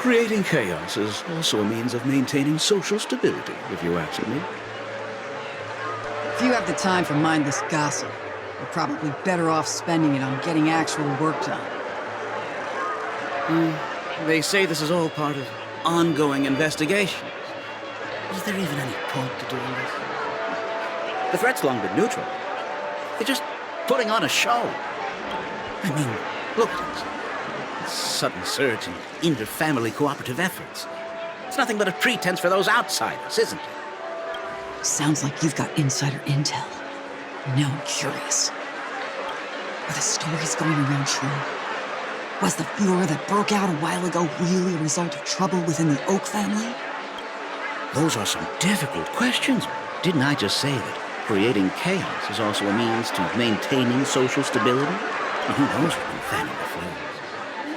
Creating chaos is also a means of maintaining social stability, if you ask me. If you have the time for mindless gossip, you're probably better off spending it on getting actual work done. They say this is all part of ongoing investigations. Is there even any point to doing this? The threat's long been neutral. They're just putting on a show. I mean, look at this. This sudden surge in inter-family cooperative efforts. It's nothing but a pretense for those outsiders, isn't it? Sounds like you've got insider intel. Now I'm curious. Are the stories going around true? Was the furor that broke out a while ago really a result of trouble within the Oak family? Those are some difficult questions. Didn't I just say that creating chaos is also a means to maintaining social stability? Now, who knows what can fan the flames?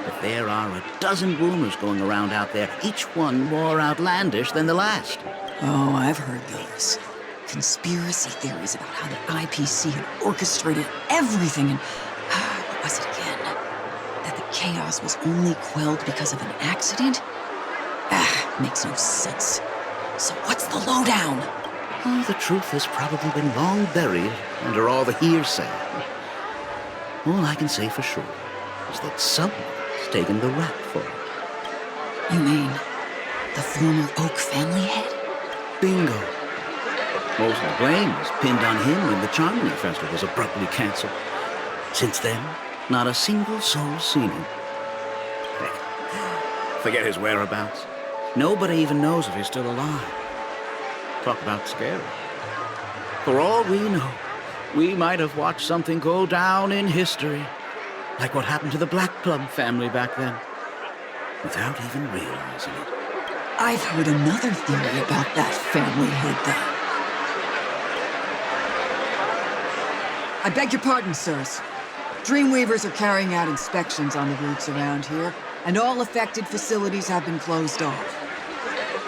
But there are a dozen rumors going around out there, each one more outlandish than the last. Oh, I've heard those. Conspiracy theories about how the IPC had orchestrated everything and... what was it again? That the chaos was only quelled because of an accident? Makes no sense. So what's the lowdown? Oh, the truth has probably been long buried under all the hearsay. All I can say for sure is that someone's taken the rap for it. You mean the former Oak family head? Bingo. Most of the blame was pinned on him when the Charmony Festival was abruptly cancelled. Since then, not a single soul's seen him. Heck, forget his whereabouts. Nobody even knows if he's still alive. Talk about scary. For all we know, we might have watched something go down in history, like what happened to the Black Plum family back then, without even realizing it. I've heard another theory about that family head, though. I beg your pardon, sirs. Dreamweavers are carrying out inspections on the routes around here, and all affected facilities have been closed off.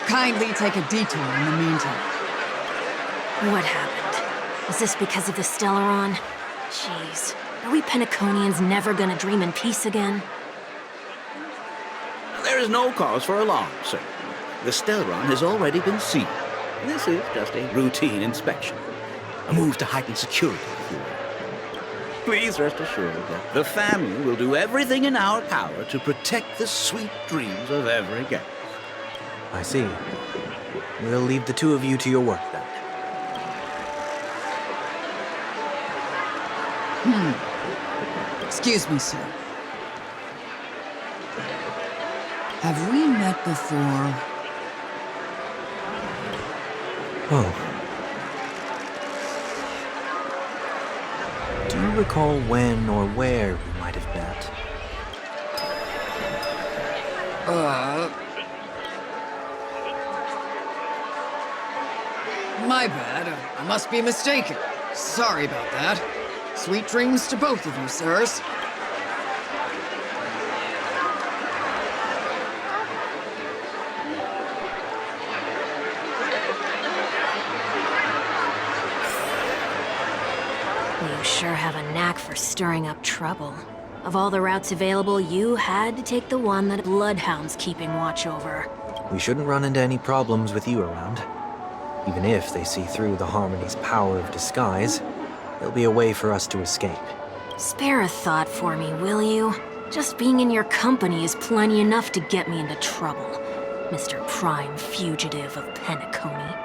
Kindly take a detour in the meantime. What happened? Is this because of the Stellaron? Jeez, are we Penaconians never gonna dream in peace again? There is no cause for alarm, sir. The Stellaron has already been sealed. This is just a routine inspection. A move to heighten security, if you will. Please rest assured that the family will do everything in our power to protect the sweet dreams of every guest. I see. We'll leave the two of you to your work, then. Excuse me, sir. Have we met before? Oh. Do you recall when or where we might have met? My bad. I must be mistaken. Sorry about that. Sweet dreams to both of you, sirs. You sure have a knack for stirring up trouble. Of all the routes available, you had to take the one that Bloodhound's keeping watch over. We shouldn't run into any problems with you around. Even if they see through the Harmony's power of disguise, there'll be a way for us to escape. Spare a thought for me, will you? Just being in your company is plenty enough to get me into trouble, Mr. Prime Fugitive of Penacony.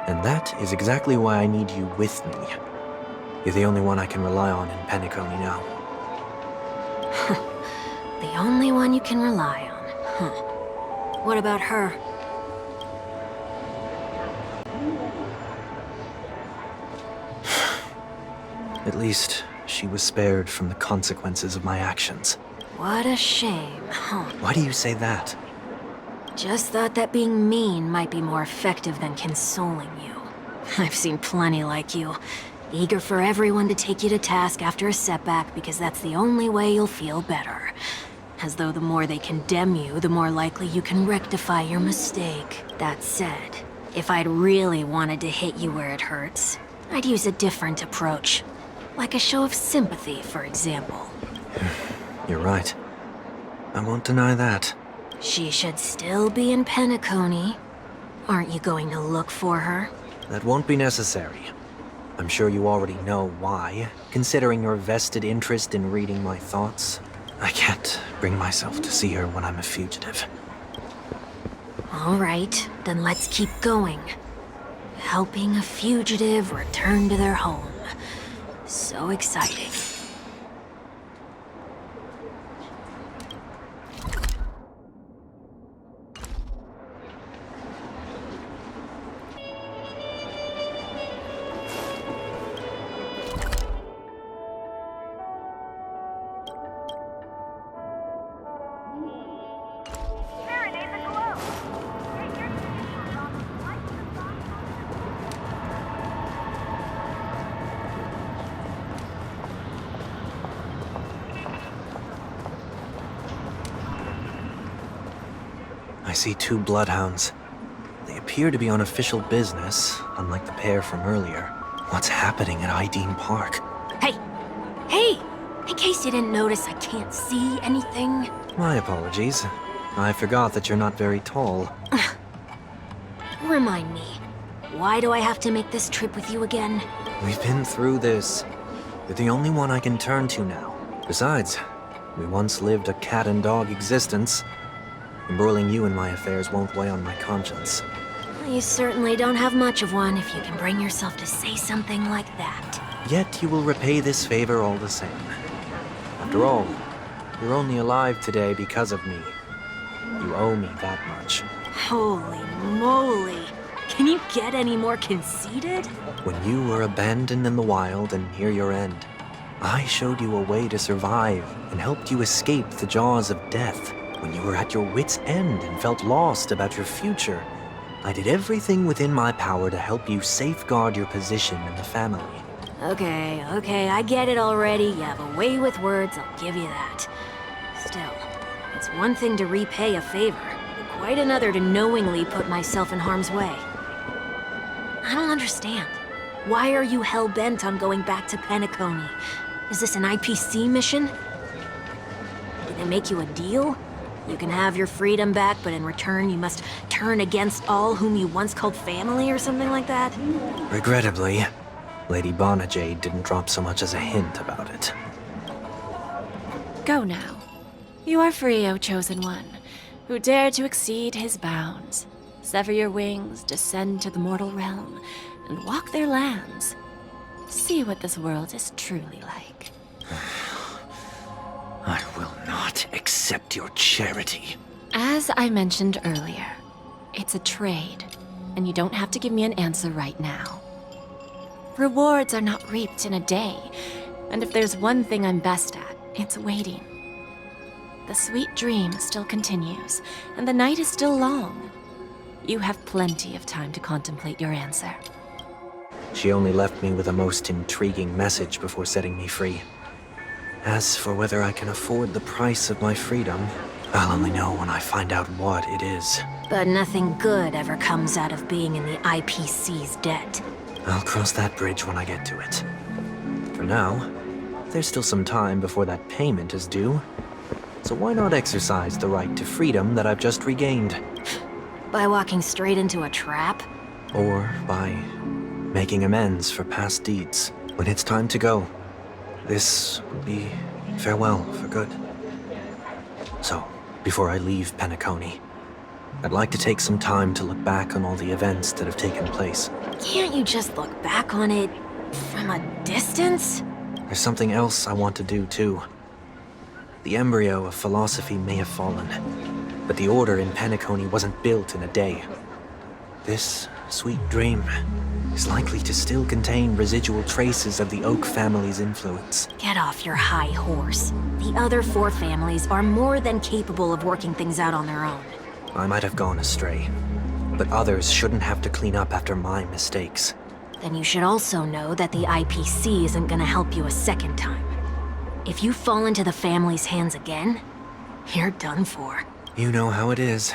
And that is exactly why I need you with me. You're the only one I can rely on in Penacony now. The only one you can rely on, huh? What about her? At least, she was spared from the consequences of my actions. What a shame, huh? Why do you say that? Just thought that being mean might be more effective than consoling you. I've seen plenty like you. Eager for everyone to take you to task after a setback because that's the only way you'll feel better. As though the more they condemn you, the more likely you can rectify your mistake. That said, if I'd really wanted to hit you where it hurts, I'd use a different approach. Like a show of sympathy, for example. You're right. I won't deny that. She should still be in Penacony. Aren't you going to look for her? That won't be necessary. I'm sure you already know why, considering your vested interest in reading my thoughts. I can't bring myself to see her when I'm a fugitive. All right, then let's keep going. Helping a fugitive return to their home. So exciting. I see 2 bloodhounds. They appear to be on official business, unlike the pair from earlier. What's happening at Ideen Park? Hey! Hey! In case you didn't notice, I can't see anything. My apologies. I forgot that you're not very tall. Remind me, why do I have to make this trip with you again? We've been through this. You're the only one I can turn to now. Besides, we once lived a cat-and-dog existence. Embroiling you in my affairs won't weigh on my conscience. You certainly don't have much of one if you can bring yourself to say something like that. Yet you will repay this favor all the same. After all, you're only alive today because of me. You owe me that much. Holy moly! Can you get any more conceited? When you were abandoned in the wild and near your end, I showed you a way to survive and helped you escape the jaws of death. When you were at your wit's end and felt lost about your future, I did everything within my power to help you safeguard your position in the family. Okay, I get it already. You have a way with words, I'll give you that. Still, it's one thing to repay a favor, but quite another to knowingly put myself in harm's way. I don't understand. Why are you hell-bent on going back to Penacony? Is this an IPC mission? Did they make you a deal? You can have your freedom back, but in return you must turn against all whom you once called family or something like that? Regrettably, Lady Bonajade didn't drop so much as a hint about it. Go now. You are free, O Chosen One, who dare to exceed his bounds. Sever your wings, descend to the mortal realm, and walk their lands. See what this world is truly like. I will not accept your charity. As I mentioned earlier, it's a trade, and you don't have to give me an answer right now. Rewards are not reaped in a day, and if there's one thing I'm best at, it's waiting. The sweet dream still continues, and the night is still long. You have plenty of time to contemplate your answer. She only left me with a most intriguing message before setting me free. As for whether I can afford the price of my freedom, I'll only know when I find out what it is. But nothing good ever comes out of being in the IPC's debt. I'll cross that bridge when I get to it. For now, there's still some time before that payment is due. So why not exercise the right to freedom that I've just regained? By walking straight into a trap? Or by making amends for past deeds. When it's time to go, this will be farewell for good. So, before I leave Penacony, I'd like to take some time to look back on all the events that have taken place. Can't you just look back on it from a distance? There's something else I want to do too. The embryo of philosophy may have fallen, but the order in Penacony wasn't built in a day. This sweet dream is likely to still contain residual traces of the Oak family's influence. Get off your high horse. The other 4 families are more than capable of working things out on their own. I might have gone astray, but others shouldn't have to clean up after my mistakes. Then you should also know that the IPC isn't gonna help you a second time. If you fall into the family's hands again, you're done for. You know how it is.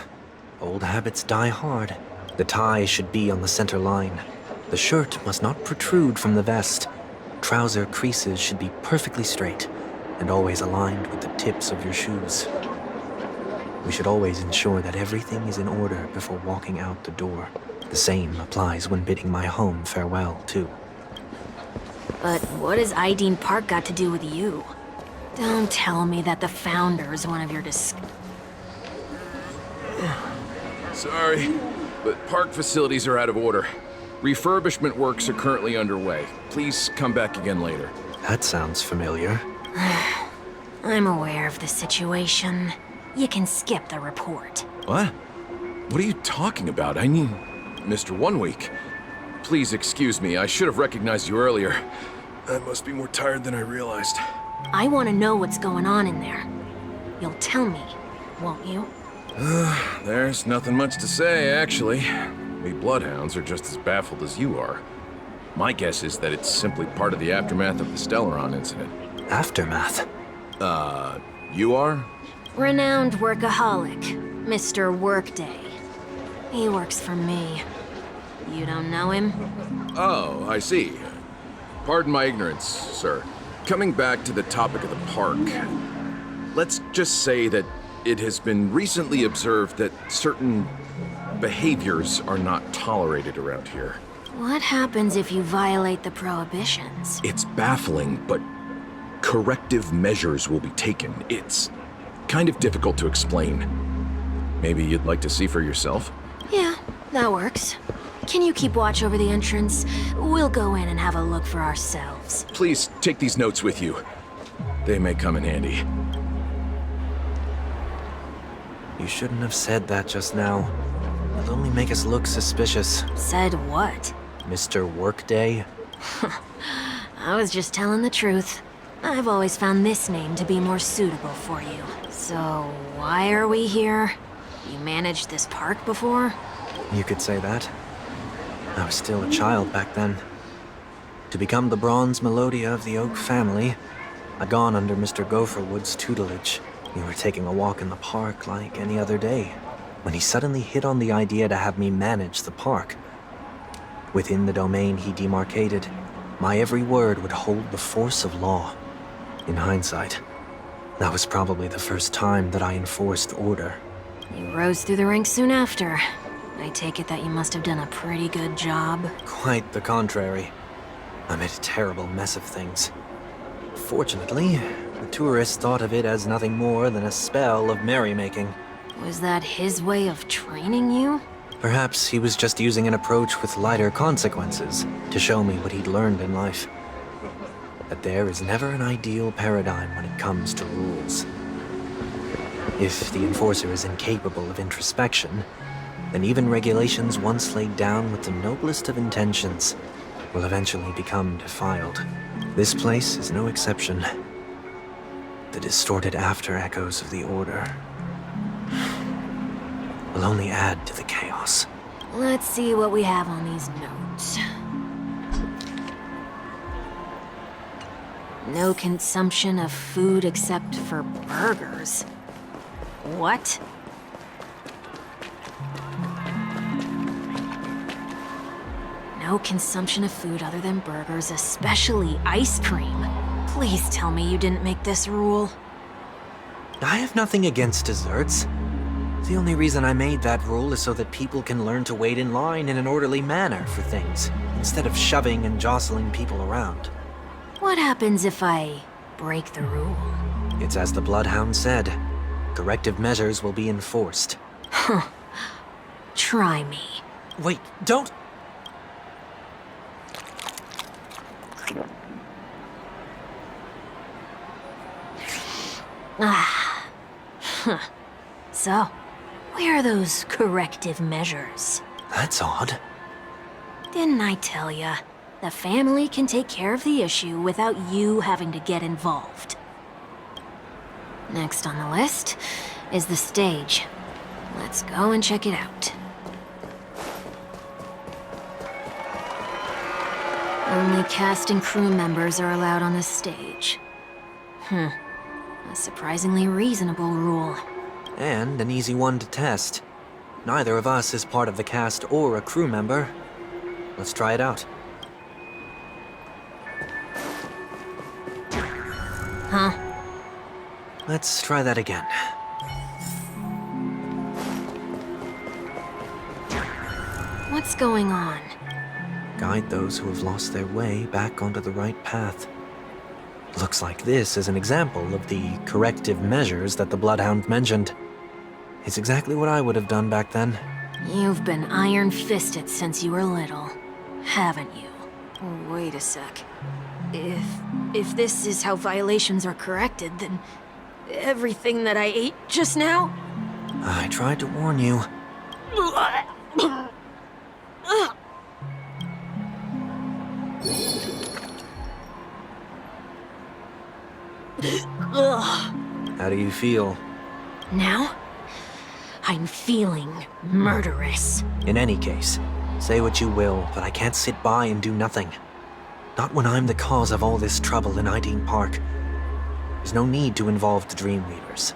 Old habits die hard. The tie should be on the center line. The shirt must not protrude from the vest. Trouser creases should be perfectly straight, and always aligned with the tips of your shoes. We should always ensure that everything is in order before walking out the door. The same applies when bidding my home farewell, too. But what has Ideen Park got to do with you? Don't tell me that the founder is one of your Sorry, but park facilities are out of order. Refurbishment works are currently underway. Please come back again later. That sounds familiar. I'm aware of the situation. You can skip the report. What? What are you talking about? I mean, Mr. 1 Week. Please excuse me, I should have recognized you earlier. I must be more tired than I realized. I want to know what's going on in there. You'll tell me, won't you? There's nothing much to say, actually. We bloodhounds are just as baffled as you are. My guess is that it's simply part of the aftermath of the Stellaron incident. Aftermath? You are? Renowned workaholic, Mr. Workday. He works for me. You don't know him? Oh, I see. Pardon my ignorance, sir. Coming back to the topic of the park, let's just say that it has been recently observed that certain behaviors are not tolerated around here. What happens if you violate the prohibitions? It's baffling, but corrective measures will be taken. It's kind of difficult to explain. Maybe you'd like to see for yourself? Yeah, that works. Can you keep watch over the entrance? We'll go in and have a look for ourselves. Please take these notes with you. They may come in handy. You shouldn't have said that just now. It'll only make us look suspicious. Said what? Mr. Workday? I was just telling the truth. I've always found this name to be more suitable for you. So, why are we here? You managed this park before? You could say that. I was still a child back then. To become the bronze Melodia of the Oak family, I'd gone under Mr. Gopherwood's tutelage. We were taking a walk in the park like any other day, when he suddenly hit on the idea to have me manage the park. Within the domain he demarcated, my every word would hold the force of law. In hindsight, that was probably the first time that I enforced order. You rose through the ranks soon after. I take it that you must have done a pretty good job. Quite the contrary. I made a terrible mess of things. Fortunately, the tourists thought of it as nothing more than a spell of merrymaking. Was that his way of training you? Perhaps he was just using an approach with lighter consequences to show me what he'd learned in life. That there is never an ideal paradigm when it comes to rules. If the enforcer is incapable of introspection, then even regulations once laid down with the noblest of intentions will eventually become defiled. This place is no exception. The distorted after-echoes of the Order will only add to the chaos. Let's see what we have on these notes. No consumption of food except for burgers. What? No consumption of food other than burgers, especially ice cream. Please tell me you didn't make this rule. I have nothing against desserts. The only reason I made that rule is so that people can learn to wait in line in an orderly manner for things, instead of shoving and jostling people around. What happens if I break the rule? It's as the Bloodhound said. Corrective measures will be enforced. Huh. Try me. Wait, don't! Ah. Huh. So, where are those corrective measures? That's odd. Didn't I tell ya? The family can take care of the issue without you having to get involved. Next on the list is the stage. Let's go and check it out. Only cast and crew members are allowed on the stage. A surprisingly reasonable rule. And an easy one to test. Neither of us is part of the cast or a crew member. Let's try it out. Huh? Let's try that again. What's going on? Guide those who have lost their way back onto the right path. Looks like this is an example of the corrective measures that the Bloodhound mentioned. It's exactly what I would have done back then. You've been iron-fisted since you were little, haven't you? Wait a sec. If this is how violations are corrected, then everything that I ate just now? I tried to warn you. How do you feel? Now? I'm feeling murderous. In any case, say what you will, but I can't sit by and do nothing. Not when I'm the cause of all this trouble in Ideen Park. There's no need to involve the Dreamweavers.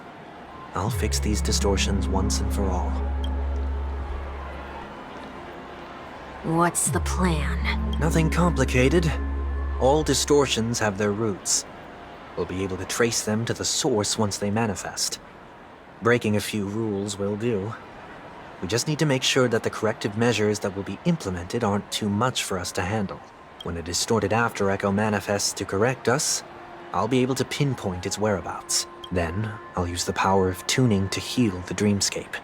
I'll fix these distortions once and for all. What's the plan? Nothing complicated. All distortions have their roots. We'll be able to trace them to the source once they manifest. Breaking a few rules will do. We just need to make sure that the corrective measures that will be implemented aren't too much for us to handle. When a distorted after echo manifests to correct us, I'll be able to pinpoint its whereabouts. Then, I'll use the power of tuning to heal the dreamscape.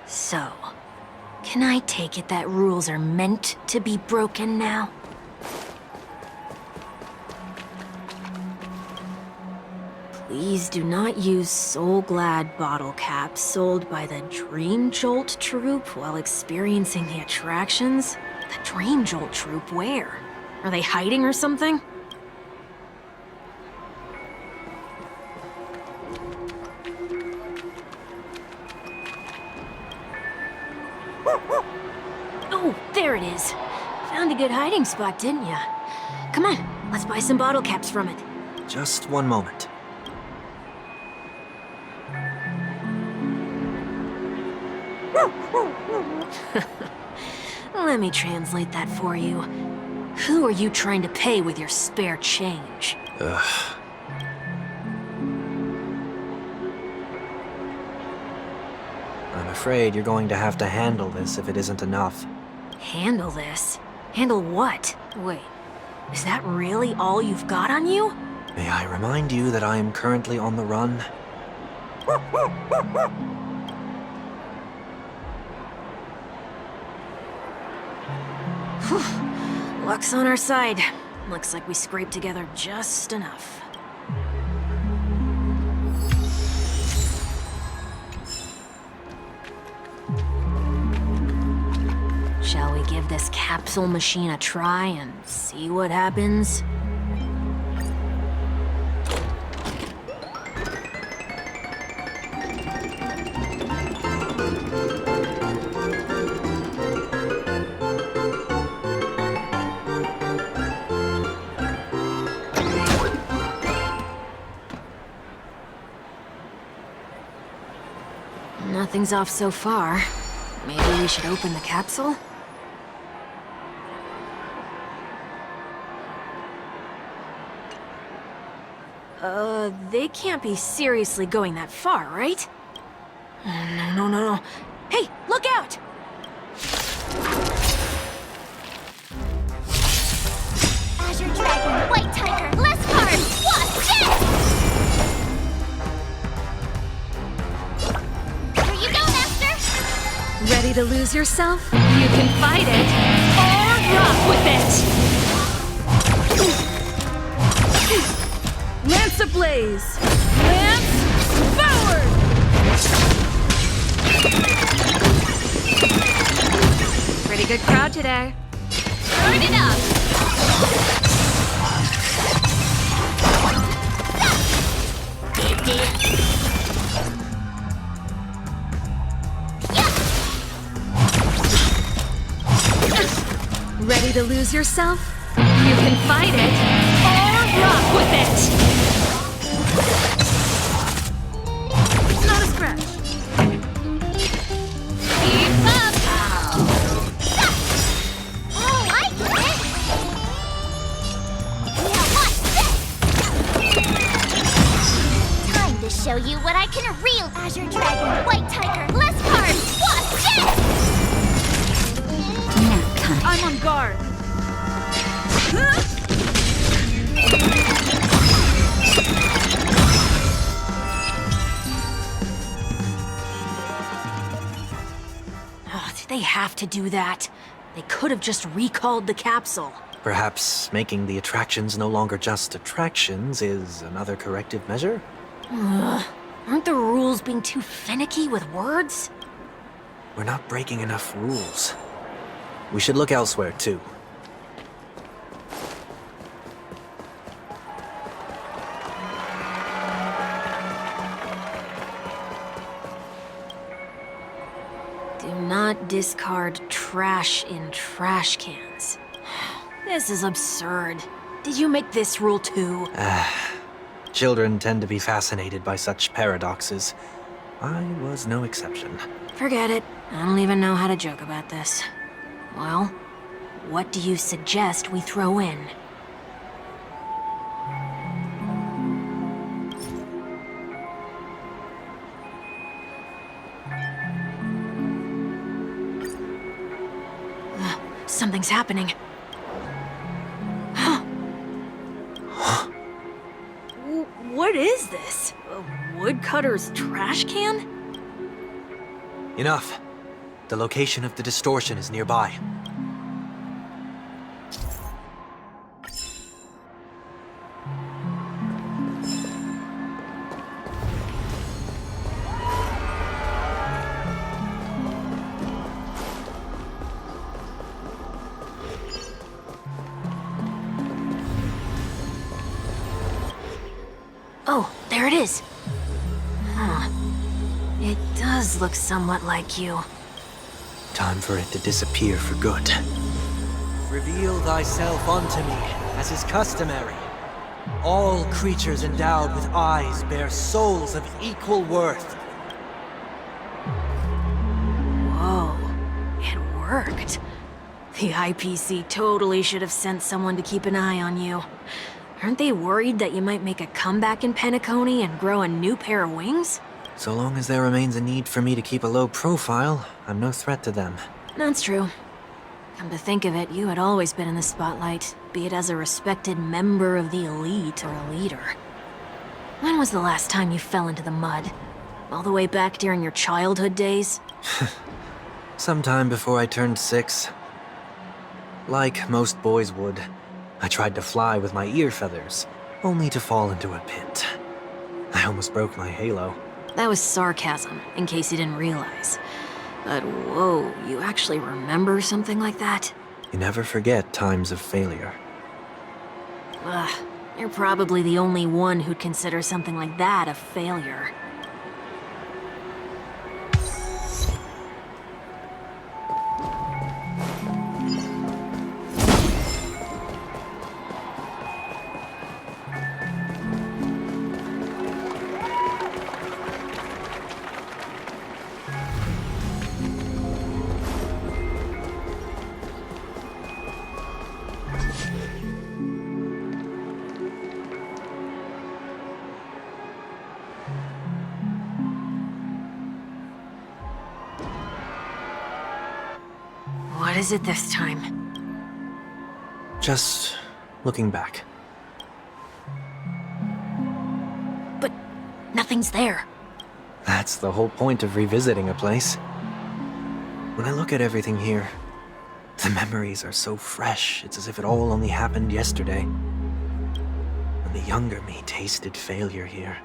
So, can I take it that rules are meant to be broken now? Please do not use Soul Glad bottle caps sold by the Dream Jolt troupe while experiencing the attractions. The Dream Jolt troupe, where? Are they hiding or something? Oh, there it is. Found a good hiding spot, didn't ya? Come on, let's buy some bottle caps from it. Just one moment. Let me translate that for you. Who are you trying to pay with your spare change? Ugh. I'm afraid you're going to have to handle this if it isn't enough. Handle this? Handle what? Wait, is that really all you've got on you? May I remind you that I am currently on the run? Luck's on our side. Looks like we scraped together just enough. Shall we give this capsule machine a try and see what happens? Nothing's off so far. Maybe we should open the capsule? They can't be seriously going that far, right? No. Hey, look out! Azure Dragon, White Tiger, less card! Watch this! Here you go, Master! Ready to lose yourself? You can fight it, or rock with it! Lance ablaze! Lance forward! Pretty good crowd today. Turn it up! Ready to lose yourself? You can fight it, or rock with it! Not a scratch. Keep up! Oh, I get it! Now watch this! Time to show you what I can reel. Azure Dragon, White Tiger, less cards! Watch this! have to do that. They could have just recalled the capsule. Perhaps making the attractions no longer just attractions is another corrective measure? Aren't the rules being too finicky with words? We're not breaking enough rules. We should look elsewhere, too. Do not discard trash in trash cans. This is absurd. Did you make this rule too? Children tend to be fascinated by such paradoxes. I was no exception. Forget it. I don't even know how to joke about this. Well, what do you suggest we throw in? Something's happening. What is this? A woodcutter's trash can? Enough. The location of the distortion is nearby. Oh, there it is. Huh. It does look somewhat like you. Time for it to disappear for good. Reveal thyself unto me, as is customary. All creatures endowed with eyes bear souls of equal worth. Whoa, it worked. The IPC totally should have sent someone to keep an eye on you. Aren't they worried that you might make a comeback in Penacony and grow a new pair of wings? So long as there remains a need for me to keep a low profile, I'm no threat to them. That's true. Come to think of it, you had always been in the spotlight, be it as a respected member of the elite or a leader. When was the last time you fell into the mud? All the way back during your childhood days? Sometime before I turned 6. Like most boys would, I tried to fly with my ear feathers, only to fall into a pit. I almost broke my halo. That was sarcasm, in case you didn't realize. But whoa, you actually remember something like that? You never forget times of failure. Ugh, you're probably the only one who'd consider something like that a failure. What is it this time? Just looking back. But nothing's there. That's the whole point of revisiting a place. When I look at everything here, the memories are so fresh, it's as if it all only happened yesterday. When the younger me tasted failure here,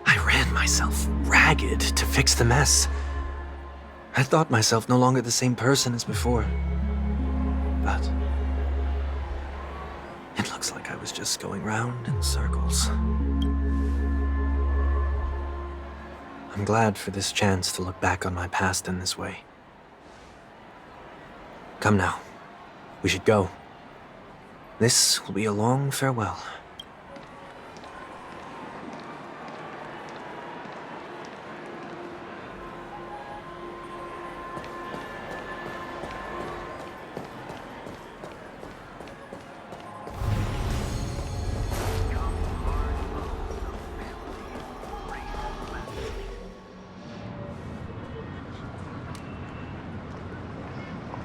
I ran myself ragged to fix the mess. I thought myself no longer the same person as before. But it looks like I was just going round in circles. I'm glad for this chance to look back on my past in this way. Come now. We should go. This will be a long farewell.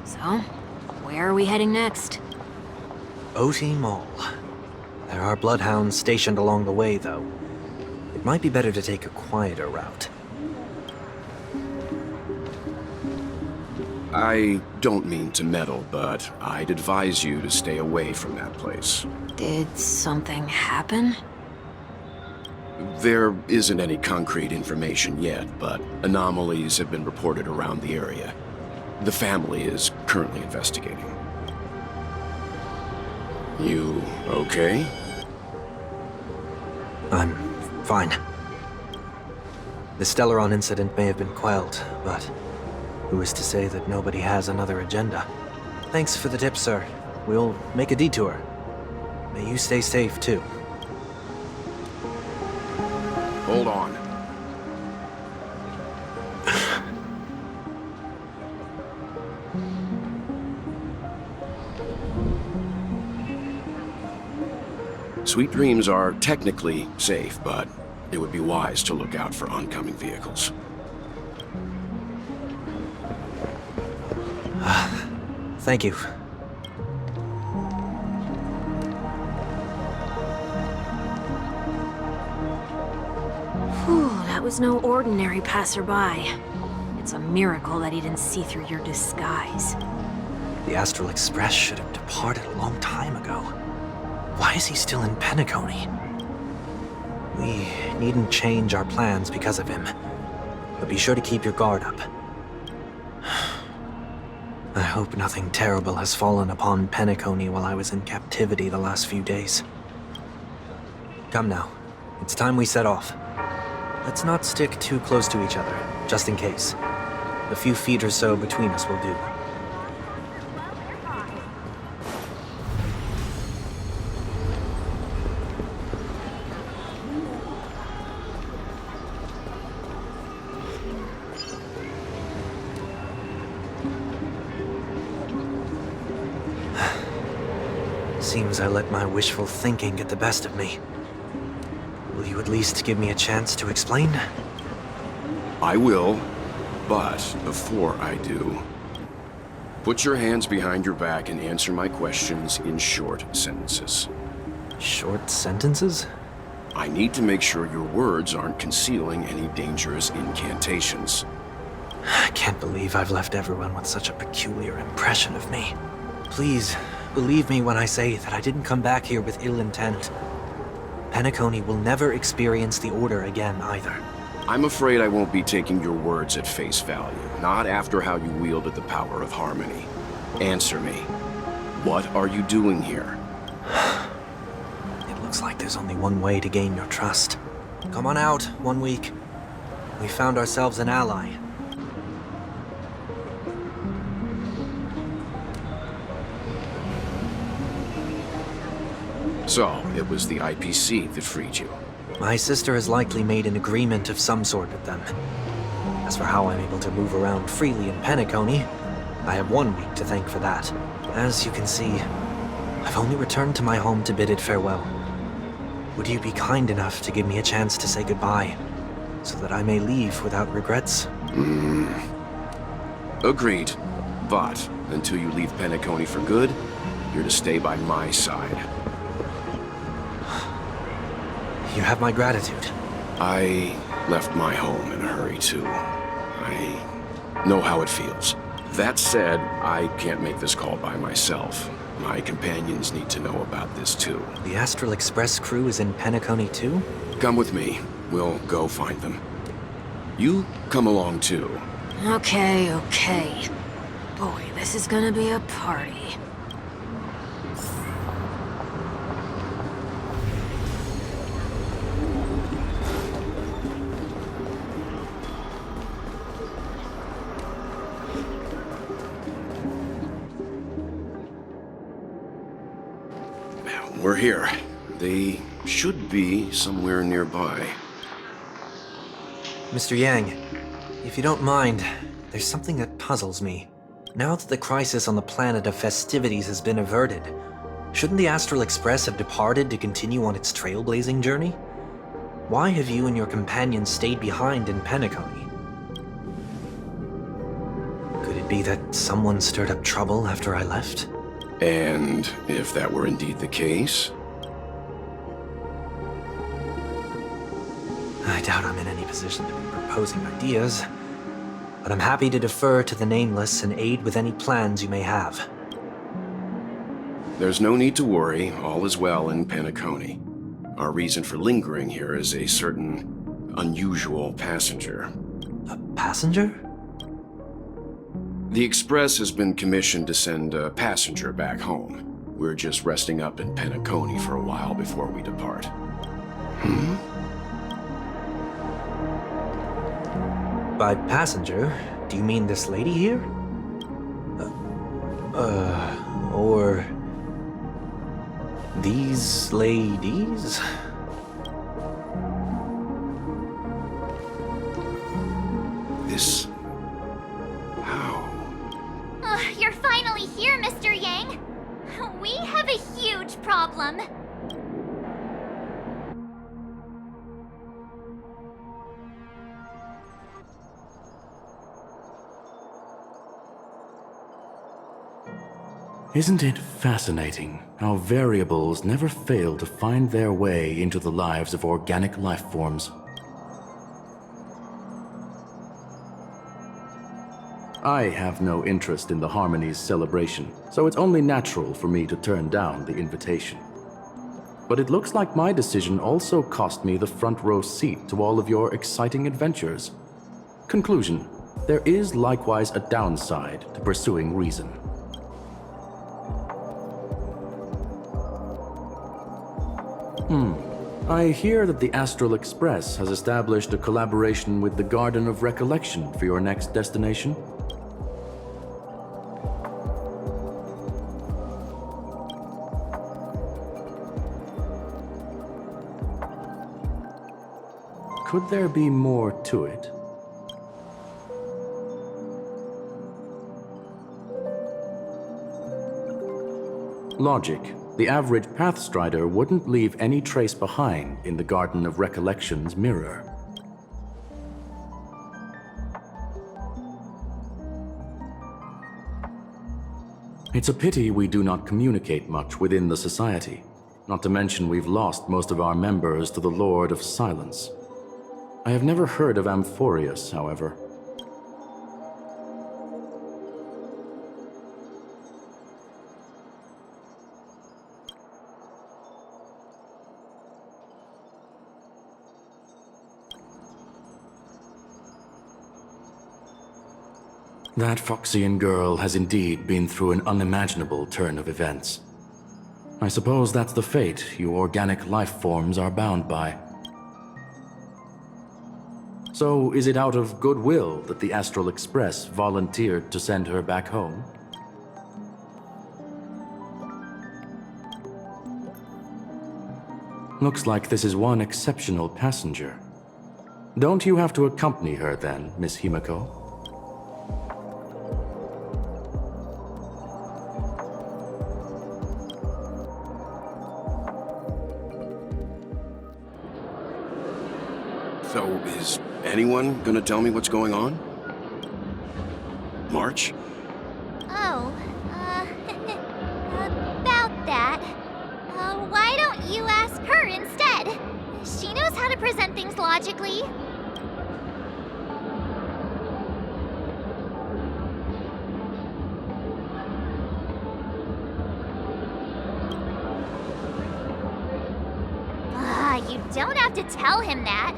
So, where are we heading next? OT Mall. There are bloodhounds stationed along the way, though. It might be better to take a quieter route. I don't mean to meddle, but I'd advise you to stay away from that place. Did something happen? There isn't any concrete information yet, but anomalies have been reported around the area. The family is currently investigating. You okay? I'm fine. The Stellaron incident may have been quelled, but who is to say that nobody has another agenda? Thanks for the tip, sir. We'll make a detour. May you stay safe, too. Hold on. Sweet Dreams are technically safe, but it would be wise to look out for oncoming vehicles. Thank you. Whew, that was no ordinary passerby. It's a miracle that he didn't see through your disguise. The Astral Express should have departed a long time ago. Why is he still in Penacony? We needn't change our plans because of him, but be sure to keep your guard up. I hope nothing terrible has fallen upon Penacony while I was in captivity the last few days. Come now, it's time we set off. Let's not stick too close to each other, just in case. A few feet or so between us will do. Seems I let my wishful thinking get the best of me. Will you at least give me a chance to explain? I will, but before I do, put your hands behind your back and answer my questions in short sentences. Short sentences? I need to make sure your words aren't concealing any dangerous incantations. I can't believe I've left everyone with such a peculiar impression of me. Please, believe me when I say that I didn't come back here with ill intent. Penacony will never experience the Order again, either. I'm afraid I won't be taking your words at face value, not after how you wielded the power of harmony. Answer me. What are you doing here? It looks like there's only one way to gain your trust. Come on out, 1 week. We found ourselves an ally. So, it was the IPC that freed you. My sister has likely made an agreement of some sort with them. As for how I'm able to move around freely in Penacony, I have 1 week to thank for that. As you can see, I've only returned to my home to bid it farewell. Would you be kind enough to give me a chance to say goodbye, so that I may leave without regrets? Agreed. But, until you leave Penacony for good, you're to stay by my side. You have my gratitude. I left my home in a hurry, too. I know how it feels. That said, I can't make this call by myself. My companions need to know about this, too. The Astral Express crew is in Penacony, too? Come with me. We'll go find them. You come along, too. Okay, okay. Boy, this is gonna be a party. We're here. They should be somewhere nearby. Mr. Yang, if you don't mind, there's something that puzzles me. Now that the crisis on the planet of festivities has been averted, shouldn't the Astral Express have departed to continue on its trailblazing journey? Why have you and your companions stayed behind in Penacony? Could it be that someone stirred up trouble after I left? And if that were indeed the case? I doubt I'm in any position to be proposing ideas. but I'm happy to defer to the Nameless and aid with any plans you may have. There's no need to worry. All is well in Penacony. Our reason for lingering here is a certain unusual passenger. A passenger? The Express has been commissioned to send a passenger back home. We're just resting up in Penacony for a while before we depart. By passenger, do you mean this lady here? Or these ladies? This... how? You're finally here, Mr. Yang. We have a huge problem. Isn't it fascinating how variables never fail to find their way into the lives of organic life forms? I have no interest in the Harmony's celebration, so it's only natural for me to turn down the invitation. But it looks like my decision also cost me the front row seat to all of your exciting adventures. Conclusion: there is likewise a downside to pursuing reason. I hear that the Astral Express has established a collaboration with the Garden of Recollection for your next destination. Could there be more to it? Logic. The average Pathstrider wouldn't leave any trace behind in the Garden of Recollection's mirror. It's a pity we do not communicate much within the society. Not to mention we've lost most of our members to the Lord of Silence. I have never heard of Amphorius, however. That Foxian girl has indeed been through an unimaginable turn of events. I suppose that's the fate you organic life forms are bound by. So, is it out of goodwill that the Astral Express volunteered to send her back home? Looks like this is one exceptional passenger. Don't you have to accompany her then, Miss Himiko? So, is anyone gonna tell me what's going on? March? Oh, about that. Why don't you ask her instead? She knows how to present things logically. You don't have to tell him that.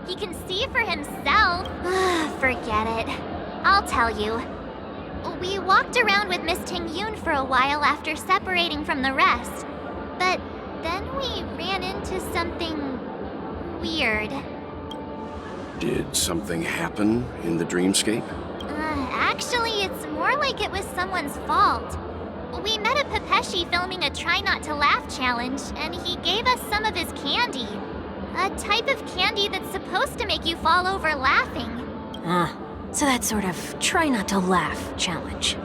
He can see for himself. Forget it. I'll tell you. We walked around with Miss Ting Yun for a while after separating from the rest. But then we ran into something weird. Did something happen in the dreamscape? Actually, it's more like it was someone's fault. We met a Pepeshi filming a Try Not to Laugh challenge, and he gave us some of his candy. A type of candy that's supposed to make you fall over laughing. So that sort of try not to laugh challenge.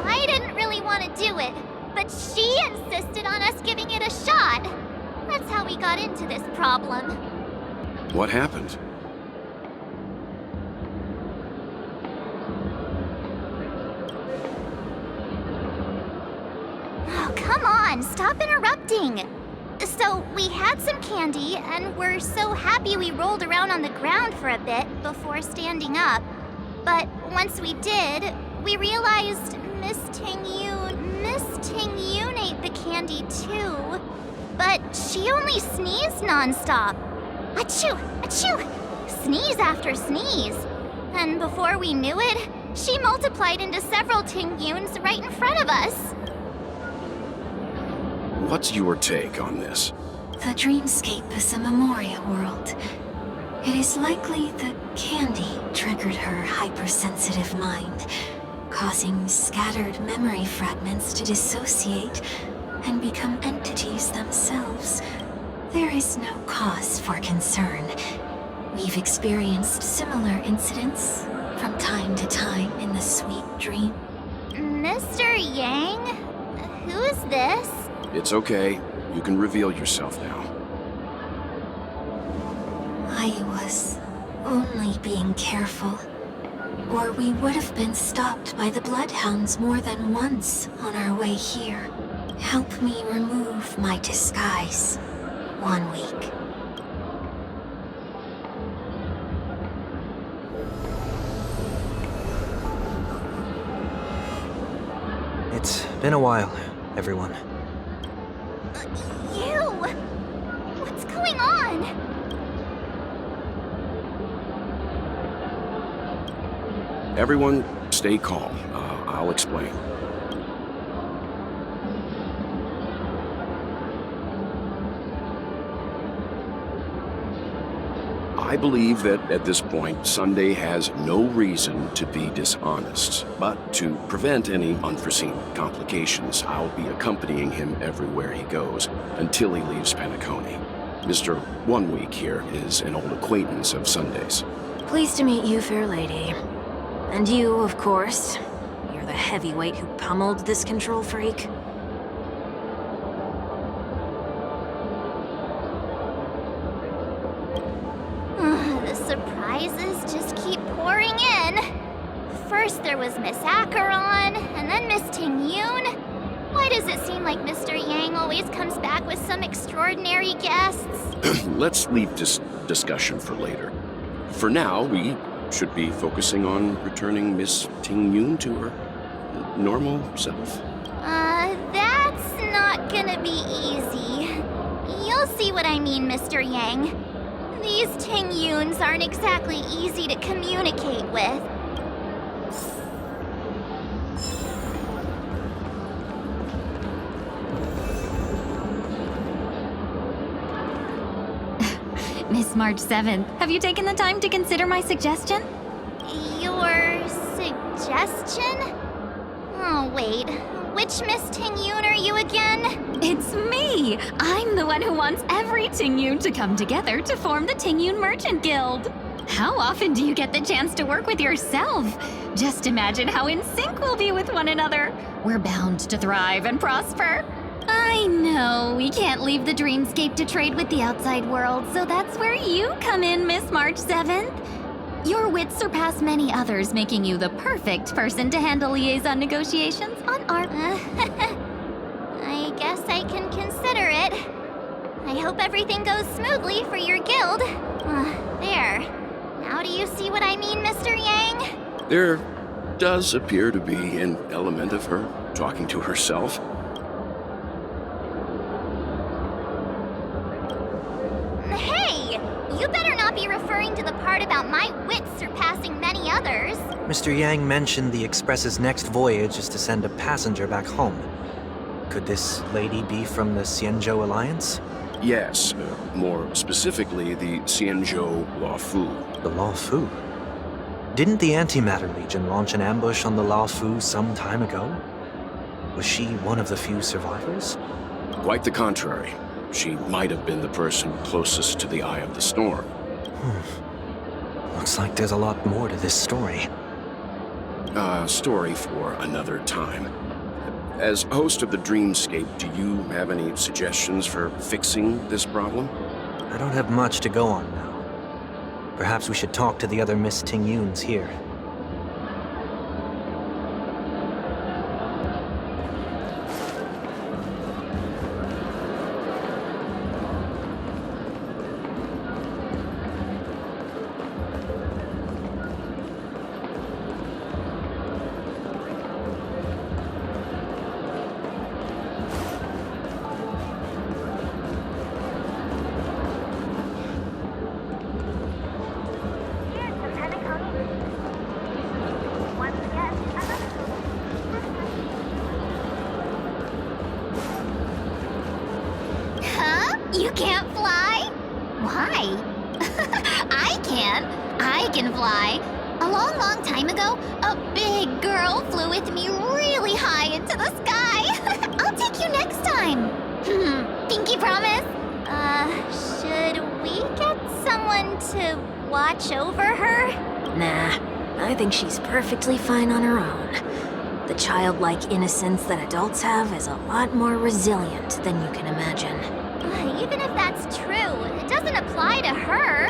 I didn't really want to do it, but she insisted on us giving it a shot. That's how we got into this problem. What happened? Oh, come on, stop interrupting. So we had some candy, and we're so happy we rolled around on the ground for a bit before standing up. But once we did, we realized Miss Tingyun ate the candy too. But she only sneezed nonstop. Achoo! Achoo! Sneeze after sneeze. And before we knew it, she multiplied into several Tingyuns right in front of us. What's your take on this? The dreamscape is a memoria world. It is likely the candy triggered her hypersensitive mind, causing scattered memory fragments to dissociate and become entities themselves. There is no cause for concern. We've experienced similar incidents from time to time in the sweet dream. Mr. Yang? Who is this? It's okay. You can reveal yourself now. I was only being careful, or we would have been stopped by the Bloodhounds more than once on our way here. Help me remove my disguise. 1 week. It's been a while, everyone. You! What's going on? Everyone, stay calm. I'll explain. I believe that at this point, Sunday has no reason to be dishonest. But to prevent any unforeseen complications, I'll be accompanying him everywhere he goes until he leaves Penacony. Mr. 1 Week here is an old acquaintance of Sunday's. Pleased to meet you, fair lady. And you, of course. You're the heavyweight who pummeled this control freak. The surprises just keep pouring in. First there was Miss Acheron, and then Miss Tingyun. Why does it seem like Mr. Yang always comes back with some extraordinary guests? Let's leave this discussion for later. For now, we should be focusing on returning Miss Tingyun to her normal self. That's not gonna be easy. You'll see what I mean, Mr. Yang. These Tingyuns aren't exactly easy to communicate with. Miss March 7th, have you taken the time to consider my suggestion? Your suggestion? Oh, wait. Which Miss Tingyun are you again? It's me! I'm the one who wants every Tingyun to come together to form the Tingyun Merchant Guild. How often do you get the chance to work with yourself? Just imagine how in sync we'll be with one another. We're bound to thrive and prosper. I know, we can't leave the dreamscape to trade with the outside world, so that's where you come in, Miss March 7th. Your wits surpass many others, making you the perfect person to handle liaison negotiations on our... I guess I can consider it. I hope everything goes smoothly for your guild. There. Now do you see what I mean, Mr. Yang? There does appear to be an element of her talking to herself. Hey! You better not be referring to the part about my wits surpassing many others. Mr. Yang mentioned the Express's next voyage is to send a passenger back home. Could this lady be from the Xianzhou Alliance? Yes, more specifically, the Xianzhou Luofu. The Luofu? Didn't the Antimatter Legion launch an ambush on the Luofu some time ago? Was she one of the few survivors? Quite the contrary. She might have been the person closest to the eye of the storm. Looks like there's a lot more to this story. Story for another time. As host of the Dreamscape, do you have any suggestions for fixing this problem? I don't have much to go on now. Perhaps we should talk to the other Miss Tingyuns here. You can't fly? Why? I can. I can fly. A long, long time ago, a big girl flew with me really high into the sky. I'll take you next time. Pinky promise? Should we get someone to watch over her? Nah, I think she's perfectly fine on her own. The childlike innocence that adults have is a lot more resilient than you can imagine. Even if that's true, it doesn't apply to her.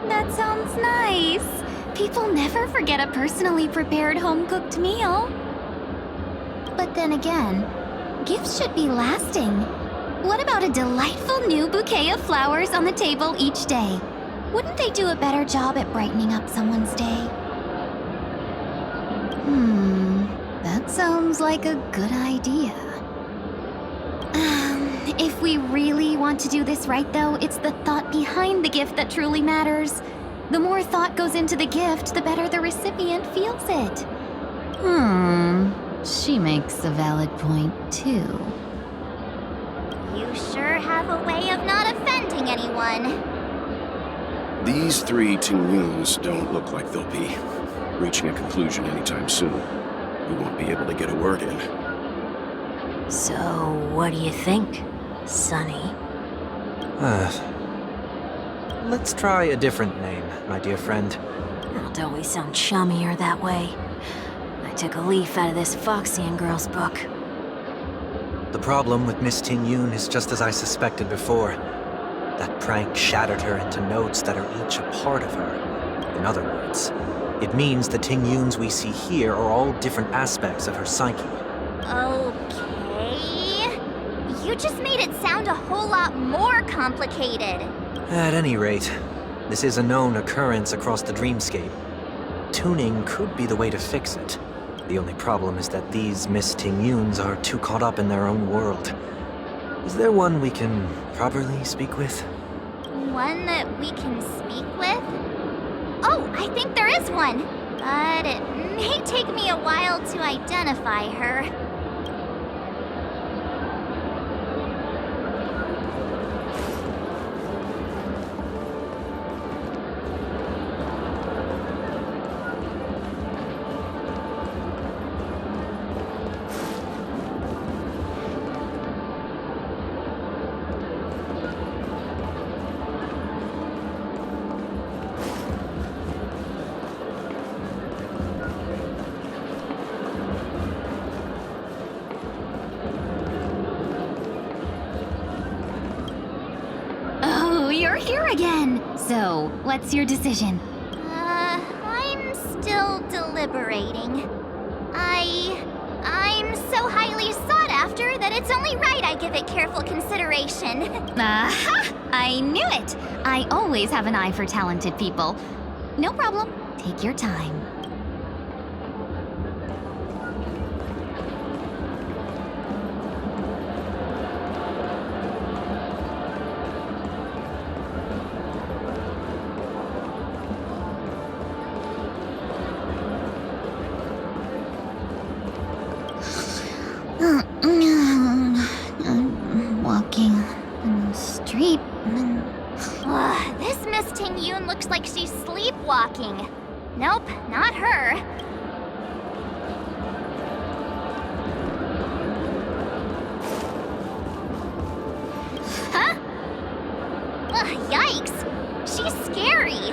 That sounds nice. People never forget a personally prepared home-cooked meal. But then again, gifts should be lasting. What about a delightful new bouquet of flowers on the table each day? Wouldn't they do a better job at brightening up someone's day? That sounds like a good idea. If we really want to do this right, though, it's the thought behind the gift that truly matters. The more thought goes into the gift, the better the recipient feels it. She makes a valid point, too. You sure have a way of not offending anyone. These three Tingyuns don't look like they'll be reaching a conclusion anytime soon. We won't be able to get a word in. So, what do you think, Sonny? Let's try a different name, my dear friend. Oh, don't we sound chummier that way? I took a leaf out of this Foxian girl's book. The problem with Miss Ting-Yun is just as I suspected before. That prank shattered her into notes that are each a part of her. In other words, it means the Ting-Yuns we see here are all different aspects of her psyche. Okay. You just made it sound a whole lot more complicated. At any rate, this is a known occurrence across the dreamscape. Tuning could be the way to fix it. The only problem is that these Miss Ting-Yuns are too caught up in their own world. Is there one we can properly speak with? One that we can speak with? Oh, I think there is one. But it may take me a while to identify her. You're here again. So, what's your decision? I'm still deliberating. I'm so highly sought after that it's only right I give it careful consideration. Aha! I knew it! I always have an eye for talented people. No problem. Take your time. Walking in the street. This Miss Ting-Yun looks like she's sleepwalking. Nope, not her. Huh? Yikes! She's scary.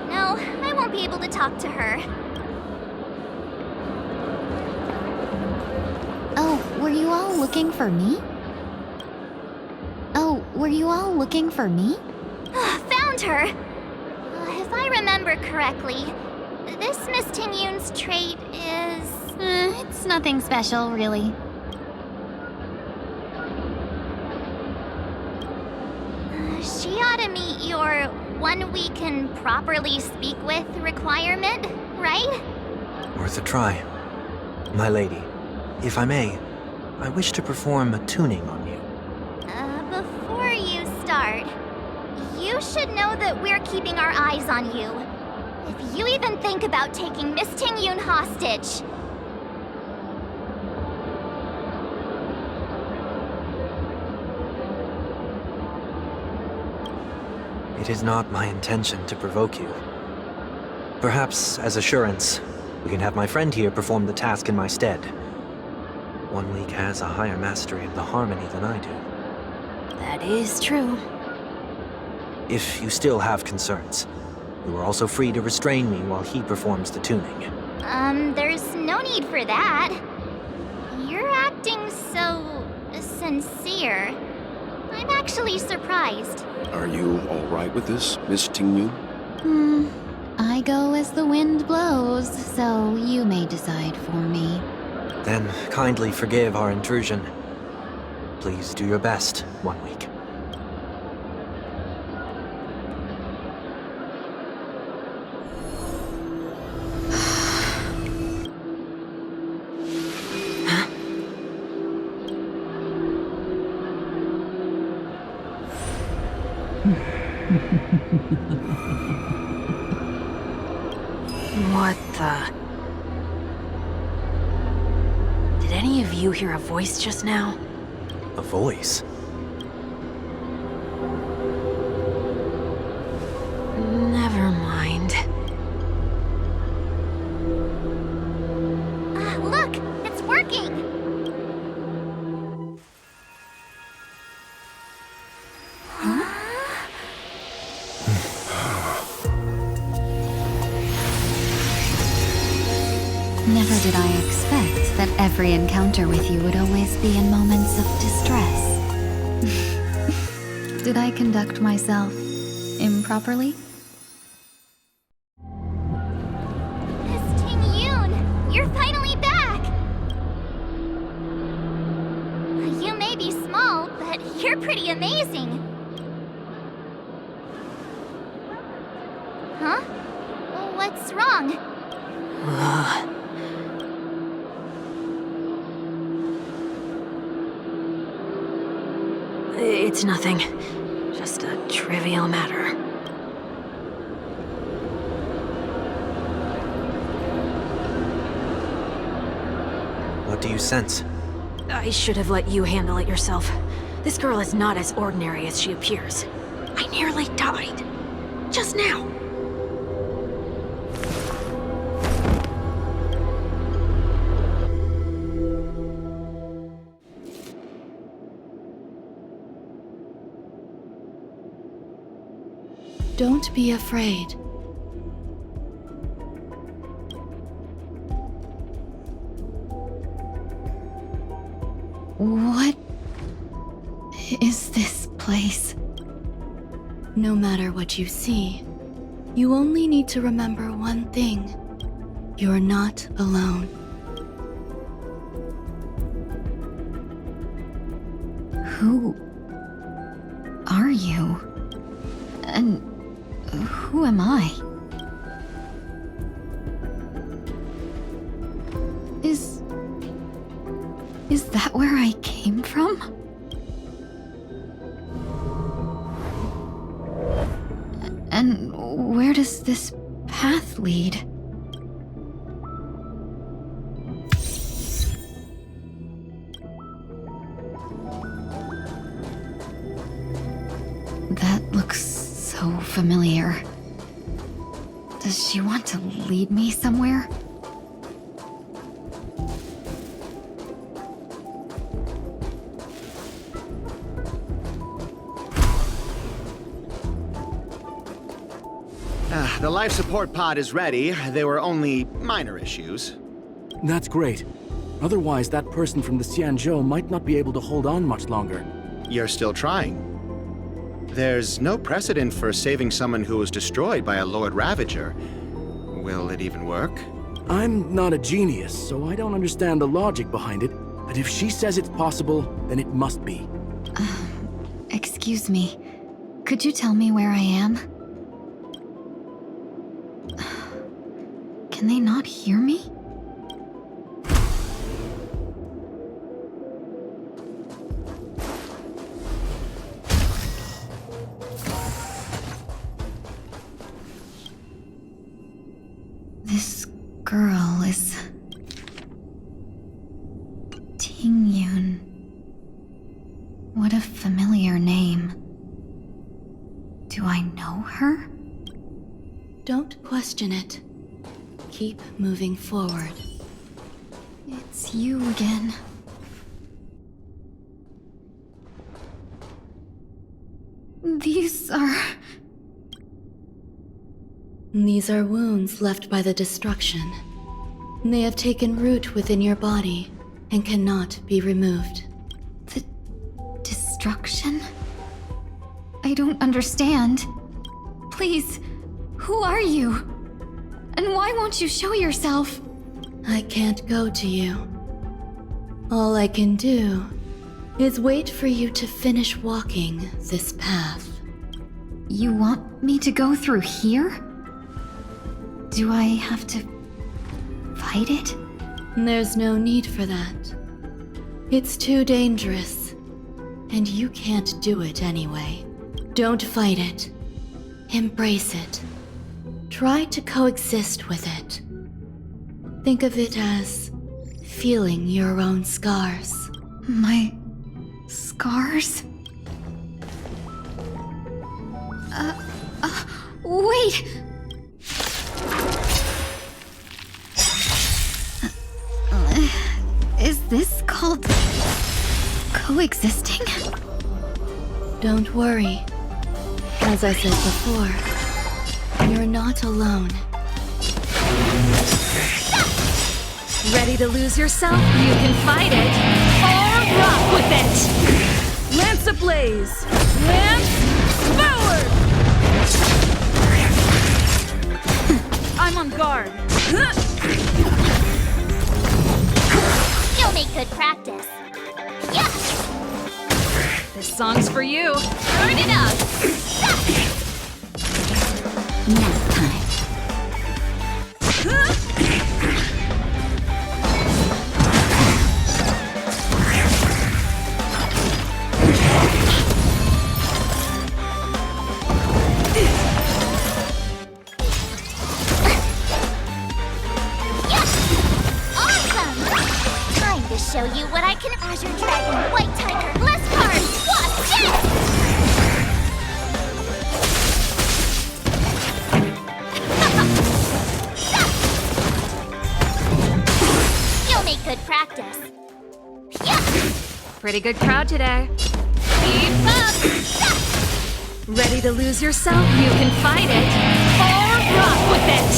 No, I won't be able to talk to her. Oh, were you all looking for me? Found her! If I remember correctly, this Miss Ting-Yun's trait is... It's nothing special, really. She ought to meet your one we can properly speak with requirement, right? Worth a try. My lady, if I may, I wish to perform a tuning on you. Before you start, you should know that we're keeping our eyes on you. If you even think about taking Miss Ting-Yun hostage. It is not my intention to provoke you. Perhaps, as assurance, we can have my friend here perform the task in my stead. 1 week has a higher mastery of the harmony than I do. That is true. If you still have concerns, you are also free to restrain me while he performs the tuning. There's no need for that. You're acting so sincere. I'm actually surprised. Are you all right with this, Miss Ting-Yun? I go as the wind blows, so you may decide for me. Then kindly forgive our intrusion. Please do your best, 1 week. What the? Did any of you hear a voice just now? A voice? Never mind. Look, it's working. Never did I expect that every encounter with you would always be in moments of distress. Did I conduct myself improperly? Miss Ting-Yun, you're finally back! You may be small, but you're pretty amazing. Huh? What's wrong? It's nothing. Just a trivial matter. What do you sense? I should have let you handle it yourself. This girl is not as ordinary as she appears. I nearly died. Just now. Don't be afraid. What is this place? No matter what you see, you only need to remember one thing. You're not alone. Who are you? And who am I? Is that where I came from? And where does this path lead? That looks so familiar. Does she want to lead me somewhere? The life support pod is ready. There were only minor issues. That's great. Otherwise, that person from the Xianzhou might not be able to hold on much longer. You're still trying. There's no precedent for saving someone who was destroyed by a Lord Ravager. Will it even work? I'm not a genius, so I don't understand the logic behind it. But if she says it's possible, then it must be. Excuse me. Could you tell me where I am? Can they not hear me? This girl is... Ting-Yun. What a familiar name. Do I know her? Don't question it. Keep moving forward. It's you again. These are wounds left by the destruction. They have taken root within your body and cannot be removed. The destruction? I don't understand. Please, who are you? And why won't you show yourself? I can't go to you. All I can do is wait for you to finish walking this path. You want me to go through here? Do I have to fight it? There's no need for that. It's too dangerous, and you can't do it anyway. Don't fight it. Embrace it. Try to coexist with it. Think of it as feeling your own scars. My scars? Wait! Is this called coexisting? Don't worry. As I said before, you're not alone. Ready to lose yourself? You can fight it, or rock with it! Lance ablaze! Lance forward! I'm on guard. You'll make good practice. Yeah! This song's for you. Turn it up! Nap time. Show you what I can. Azure Dragon, White Tiger, less cards. Watch this! You'll make good practice. Yeah. Pretty good crowd today. Keep up. Ready to lose yourself? You can fight it, or rock with it.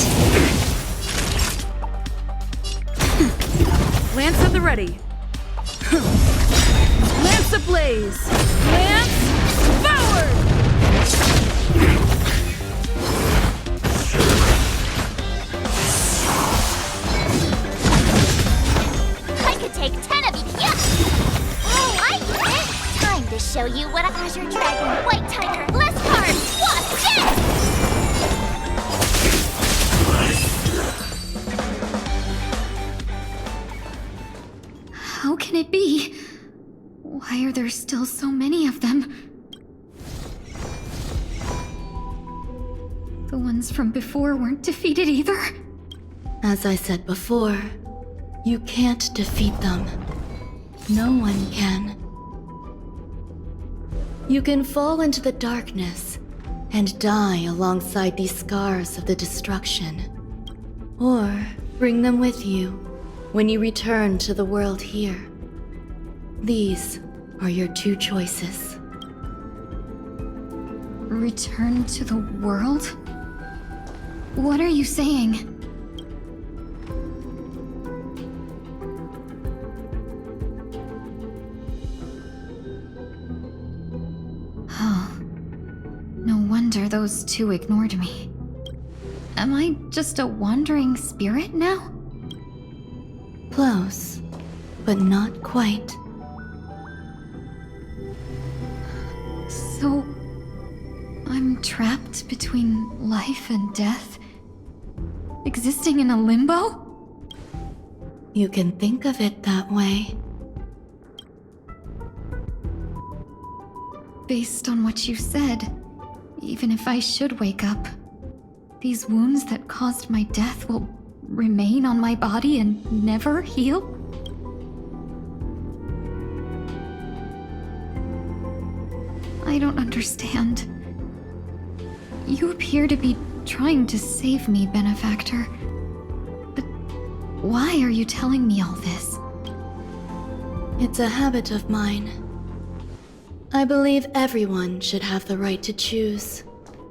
Lance at the ready. Lance ablaze! Lance forward! I could take 10 of you. Yeah! Oh, I get it! Time to show you what Azure Dragon, White Tiger, less cards. Watch this! How can it be? Why are there still so many of them? The ones from before weren't defeated either? As I said before, you can't defeat them. No one can. You can fall into the darkness and die alongside these scars of the destruction. Or bring them with you when you return to the world here. These are your two choices. Return to the world? What are you saying? Oh. No wonder those two ignored me. Am I just a wandering spirit now? Close, but not quite. So, I'm trapped between life and death? Existing in a limbo? You can think of it that way. Based on what you said, even if I should wake up, these wounds that caused my death will remain on my body and never heal? I don't understand. You appear to be trying to save me, Benefactor. But why are you telling me all this? It's a habit of mine. I believe everyone should have the right to choose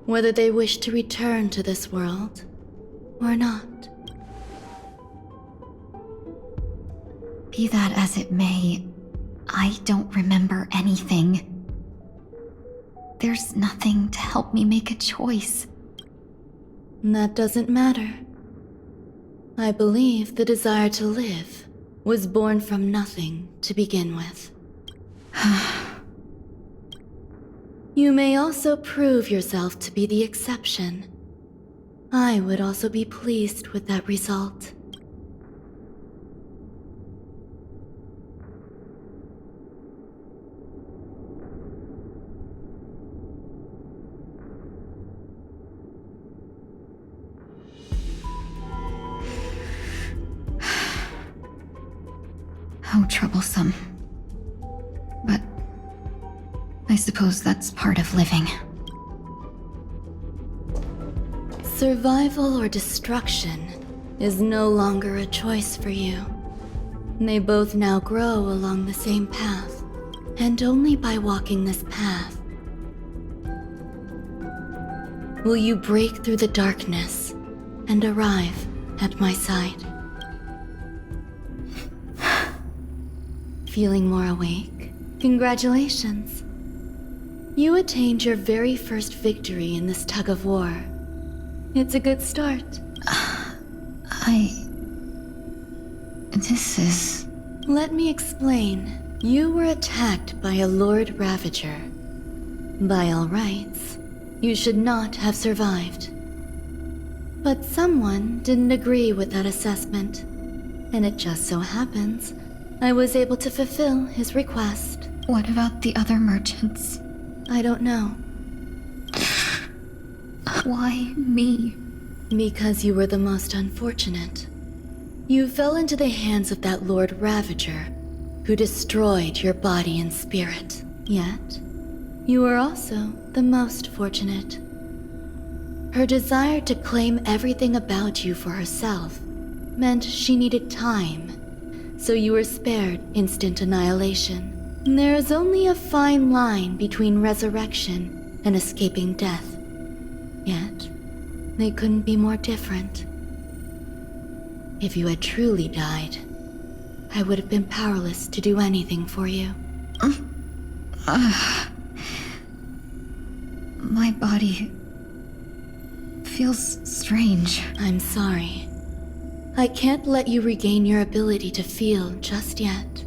whether they wish to return to this world or not. Be that as it may, I don't remember anything. There's nothing to help me make a choice. That doesn't matter. I believe the desire to live was born from nothing to begin with. You may also prove yourself to be the exception. I would also be pleased with that result. How troublesome. But I suppose that's part of living. Survival or destruction is no longer a choice for you. They both now grow along the same path, and only by walking this path will you break through the darkness and arrive at my side. Feeling more awake? Congratulations. You attained your very first victory in this tug of war. It's a good start. This is... Let me explain. You were attacked by a Lord Ravager. By all rights, you should not have survived. But someone didn't agree with that assessment, and it just so happens I was able to fulfill his request. What about the other merchants? I don't know. Why me? Because you were the most unfortunate. You fell into the hands of that Lord Ravager, who destroyed your body and spirit. Yet, you were also the most fortunate. Her desire to claim everything about you for herself meant she needed time, so you were spared instant annihilation. There is only a fine line between resurrection and escaping death. Yet, they couldn't be more different. If you had truly died, I would have been powerless to do anything for you. My body feels strange. I'm sorry. I can't let you regain your ability to feel just yet.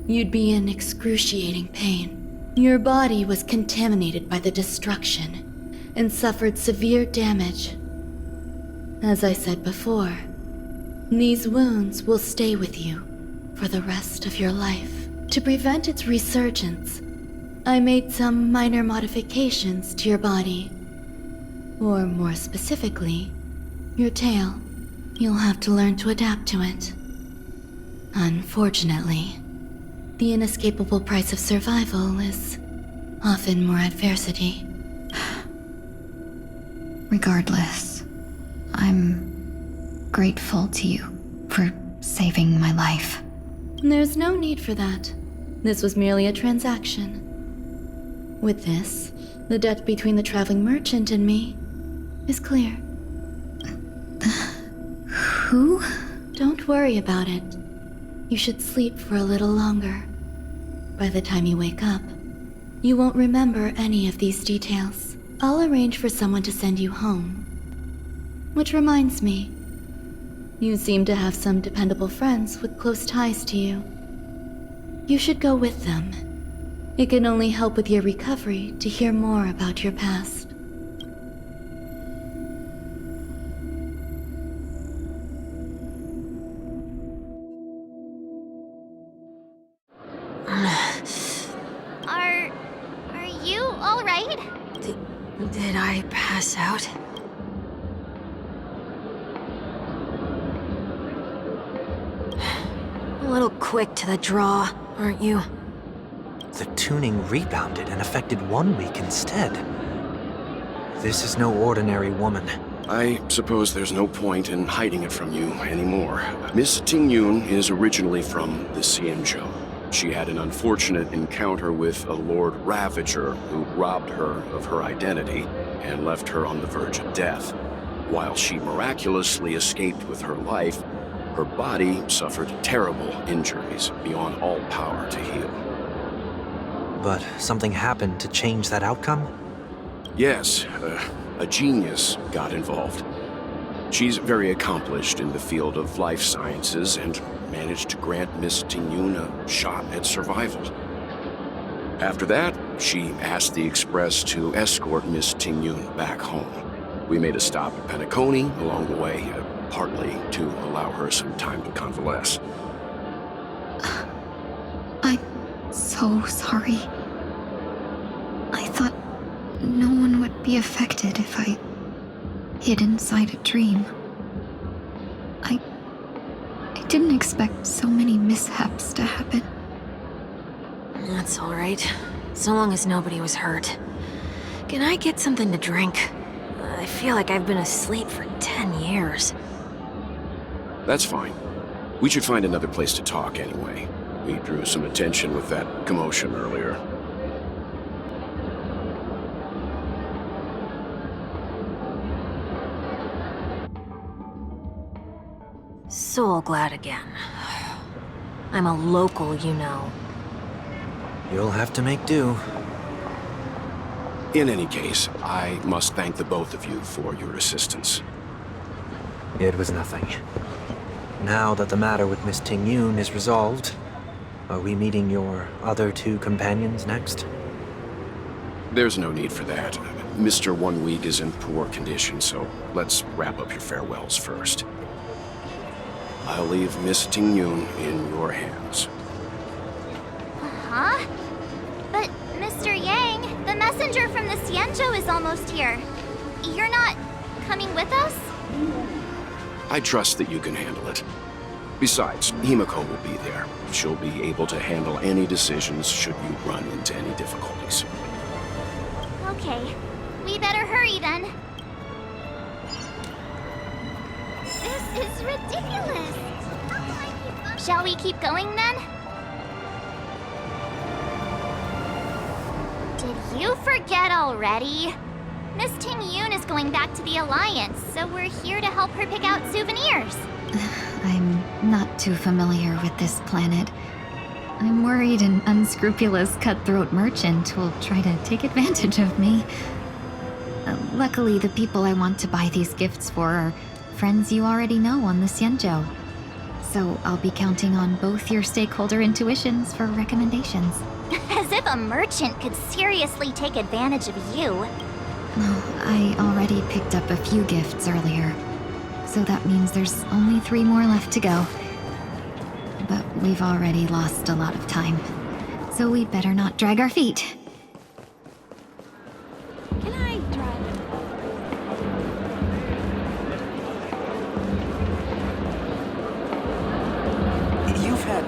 You'd be in excruciating pain. Your body was contaminated by the destruction and suffered severe damage. As I said before, these wounds will stay with you for the rest of your life. To prevent its resurgence, I made some minor modifications to your body. Or more specifically, your tail. You'll have to learn to adapt to it. Unfortunately, the inescapable price of survival is often more adversity. Regardless, I'm grateful to you for saving my life. There's no need for that. This was merely a transaction. With this, the debt between the traveling merchant and me is clear. Who? Don't worry about it. You should sleep for a little longer. By the time you wake up, you won't remember any of these details. I'll arrange for someone to send you home. Which reminds me, you seem to have some dependable friends with close ties to you. You should go with them. It can only help with your recovery to hear more about your past. Did I pass out? A little quick to the draw, aren't you? The tuning rebounded and affected 1 week instead. This is no ordinary woman. I suppose there's no point in hiding it from you anymore. Miss Tingyun is originally from the Xianzhou. She had an unfortunate encounter with a Lord Ravager who robbed her of her identity and left her on the verge of death. While she miraculously escaped with her life, her body suffered terrible injuries beyond all power to heal. But something happened to change that outcome? Yes, a genius got involved. She's very accomplished in the field of life sciences and managed to grant Miss Tingyun a shot at survival. After that, she asked the Express to escort Miss Tingyun back home. We made a stop at Penacony along the way, partly to allow her some time to convalesce. I'm so sorry. I thought no one would be affected if I hid inside a dream. I didn't expect so many mishaps to happen. That's all right. So long as nobody was hurt. Can I get something to drink? I feel like I've been asleep for 10 years. That's fine. We should find another place to talk anyway. We drew some attention with that commotion earlier. Soul glad again. I'm a local, you know. You'll have to make do. In any case, I must thank the both of you for your assistance. It was nothing. Now that the matter with Miss Tingyun is resolved, are we meeting your other 2 companions next? There's no need for that. Mr. 1 Week is in poor condition, so let's wrap up your farewells first. I'll leave Miss Tingyun in your hands. Huh? But, Mr. Yang, the messenger from the Xianzhou is almost here. You're not coming with us? I trust that you can handle it. Besides, Himiko will be there. She'll be able to handle any decisions should you run into any difficulties. Okay. We better hurry then. This is ridiculous. Shall we keep going then? Did you forget already? Miss Tingyun is going back to the Alliance, so we're here to help her pick out souvenirs. I'm not too familiar with this planet. I'm worried an unscrupulous cutthroat merchant will try to take advantage of me. Luckily, the people I want to buy these gifts for are friends you already know on the Xianzhou. So I'll be counting on both your stakeholder intuitions for recommendations. As if a merchant could seriously take advantage of you. Oh, I already picked up a few gifts earlier, so that means there's only 3 more left to go. But we've already lost a lot of time, so we'd better not drag our feet. Can I drive? You've had...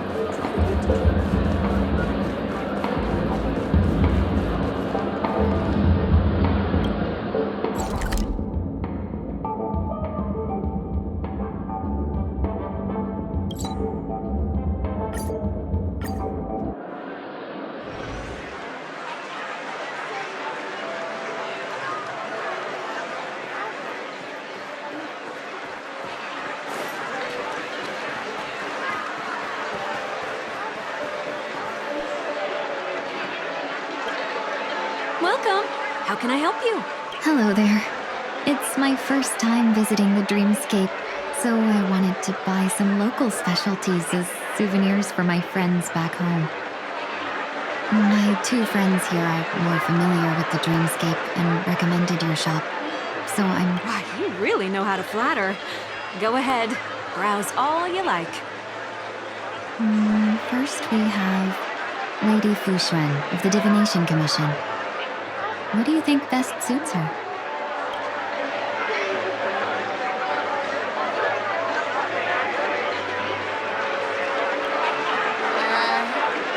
Welcome. How can I help you? Hello there. It's my first time visiting the Dreamscape, so I wanted to buy some local specialties as souvenirs for my friends back home. My 2 friends here are more familiar with the Dreamscape and recommended your shop, so I'm... Wow, you really know how to flatter. Go ahead. Browse all you like. First we have Lady Fu Xuan of the Divination Commission. What do you think best suits her?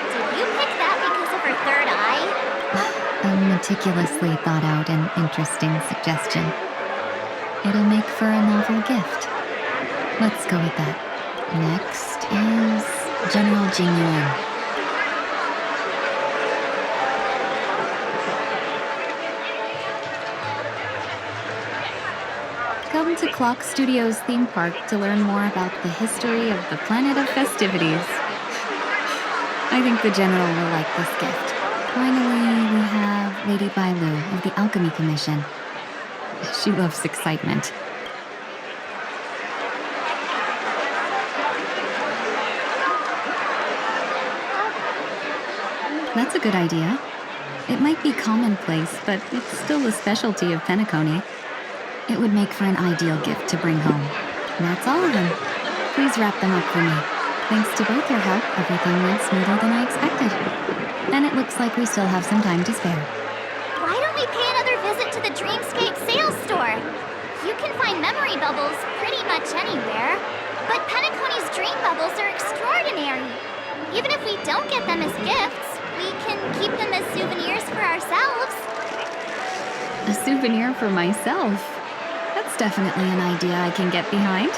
Did you pick that because of her third eye? A meticulously thought out and interesting suggestion. It'll make for a novel gift. Let's go with that. Next is General Jingyuan. Come to Clock Studios theme park to learn more about the history of the planet of festivities. I think the General will like this gift. Finally, we have Lady Bailu of the Alchemy Commission. She loves excitement. That's a good idea. It might be commonplace, but it's still a specialty of Penacony. It would make for an ideal gift to bring home. That's all of them. Please wrap them up for me. Thanks to both your help, everything went smoother than I expected. And it looks like we still have some time to spare. Why don't we pay another visit to the Dreamscape sales store? You can find memory bubbles pretty much anywhere, but Penacony's dream bubbles are extraordinary. Even if we don't get them as gifts, we can keep them as souvenirs for ourselves. A souvenir for myself? That's definitely an idea I can get behind.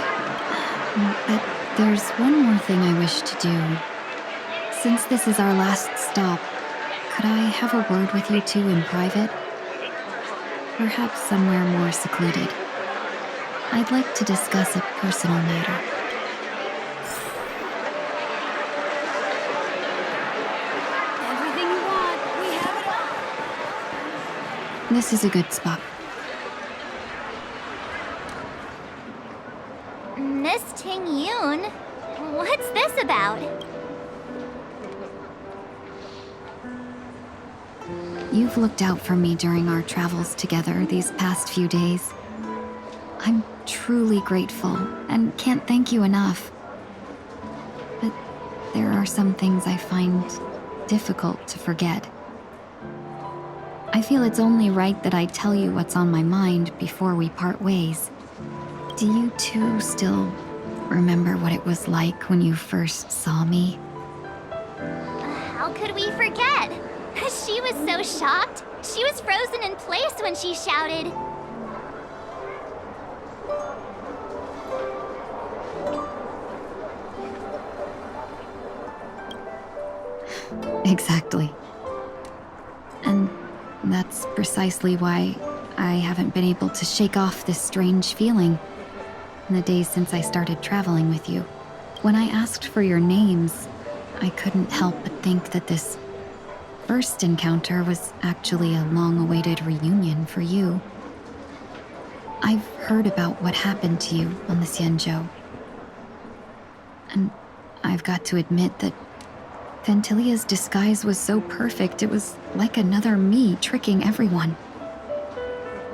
But there's one more thing I wish to do. Since this is our last stop, could I have a word with you two in private? Perhaps somewhere more secluded. I'd like to discuss a personal matter. Everything you want, we have it all. This is a good spot. Miss Ting Yoon, what's this about? You've looked out for me during our travels together these past few days. I'm truly grateful and can't thank you enough. But there are some things I find difficult to forget. I feel it's only right that I tell you what's on my mind before we part ways. Do you two still remember what it was like when you first saw me? How could we forget? She was so shocked. She was frozen in place when she shouted. Exactly. And that's precisely why I haven't been able to shake off this strange feeling in the days since I started traveling with you. When I asked for your names, I couldn't help but think that this first encounter was actually a long-awaited reunion for you. I've heard about what happened to you on the Xianzhou. And I've got to admit that Fantilia's disguise was so perfect, it was like another me tricking everyone.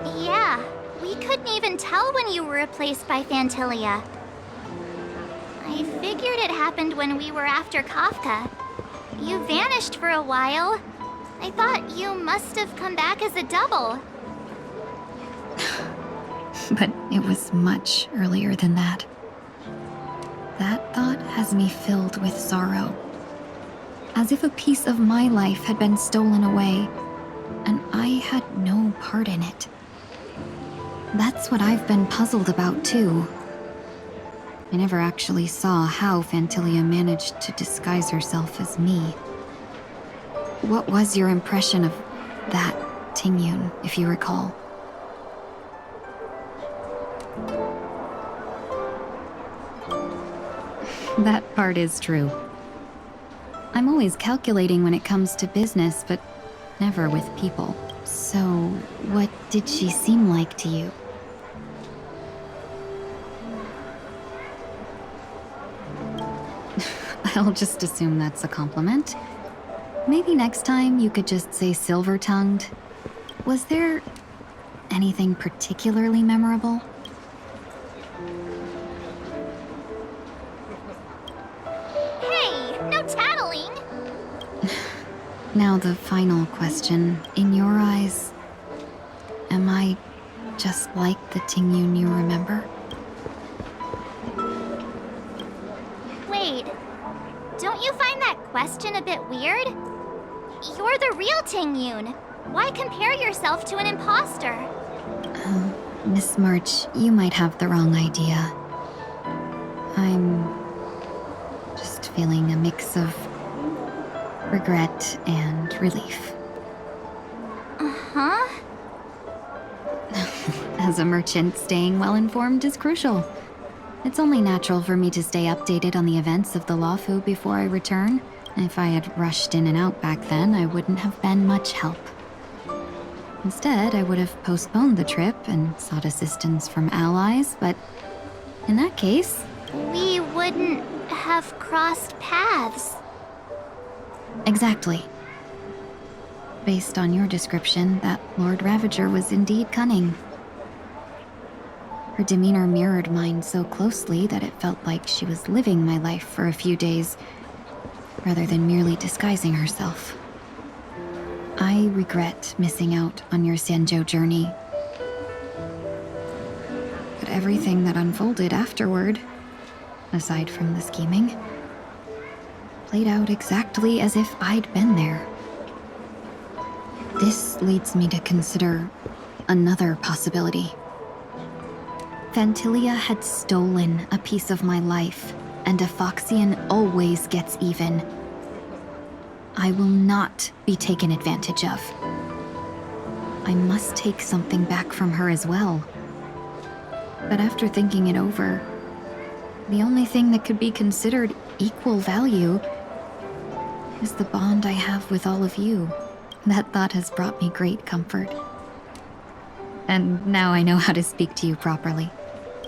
Yeah, we couldn't even tell when you were replaced by Fantilia. I figured it happened when we were after Kafka. You vanished for a while. I thought you must have come back as a double. But it was much earlier than that. That thought has me filled with sorrow. As if a piece of my life had been stolen away, and I had no part in it. That's what I've been puzzled about, too. I never actually saw how Fantilia managed to disguise herself as me. What was your impression of that Tingyun, if you recall? That part is true. I'm always calculating when it comes to business, but never with people. So, what did she seem like to you? I'll just assume that's a compliment. Maybe next time you could just say silver-tongued. Was there anything particularly memorable? Hey, no tattling! Now the final question. In your eyes, Am I just like the Tingyun you remember? Wait, don't you find that question a bit weird? You're the real Tingyun. Why compare yourself to an imposter? Miss March, you might have the wrong idea. I'm just feeling a mix of regret and relief. Uh-huh. As a merchant, staying well informed is crucial. It's only natural for me to stay updated on the events of the Lawfu before I return. If I had rushed in and out back then, I wouldn't have been much help. Instead, I would have postponed the trip and sought assistance from allies, but in that case... We wouldn't have crossed paths. Exactly. Based on your description, that Lord Ravager was indeed cunning. Her demeanor mirrored mine so closely that it felt like she was living my life for a few days, rather than merely disguising herself. I regret missing out on your Sanzhou journey. But everything that unfolded afterward, aside from the scheming, played out exactly as if I'd been there. This leads me to consider another possibility. Phantilia had stolen a piece of my life, and a Foxian always gets even. I will not be taken advantage of. I must take something back from her as well. But after thinking it over, the only thing that could be considered equal value is the bond I have with all of you. That thought has brought me great comfort. And now I know how to speak to you properly.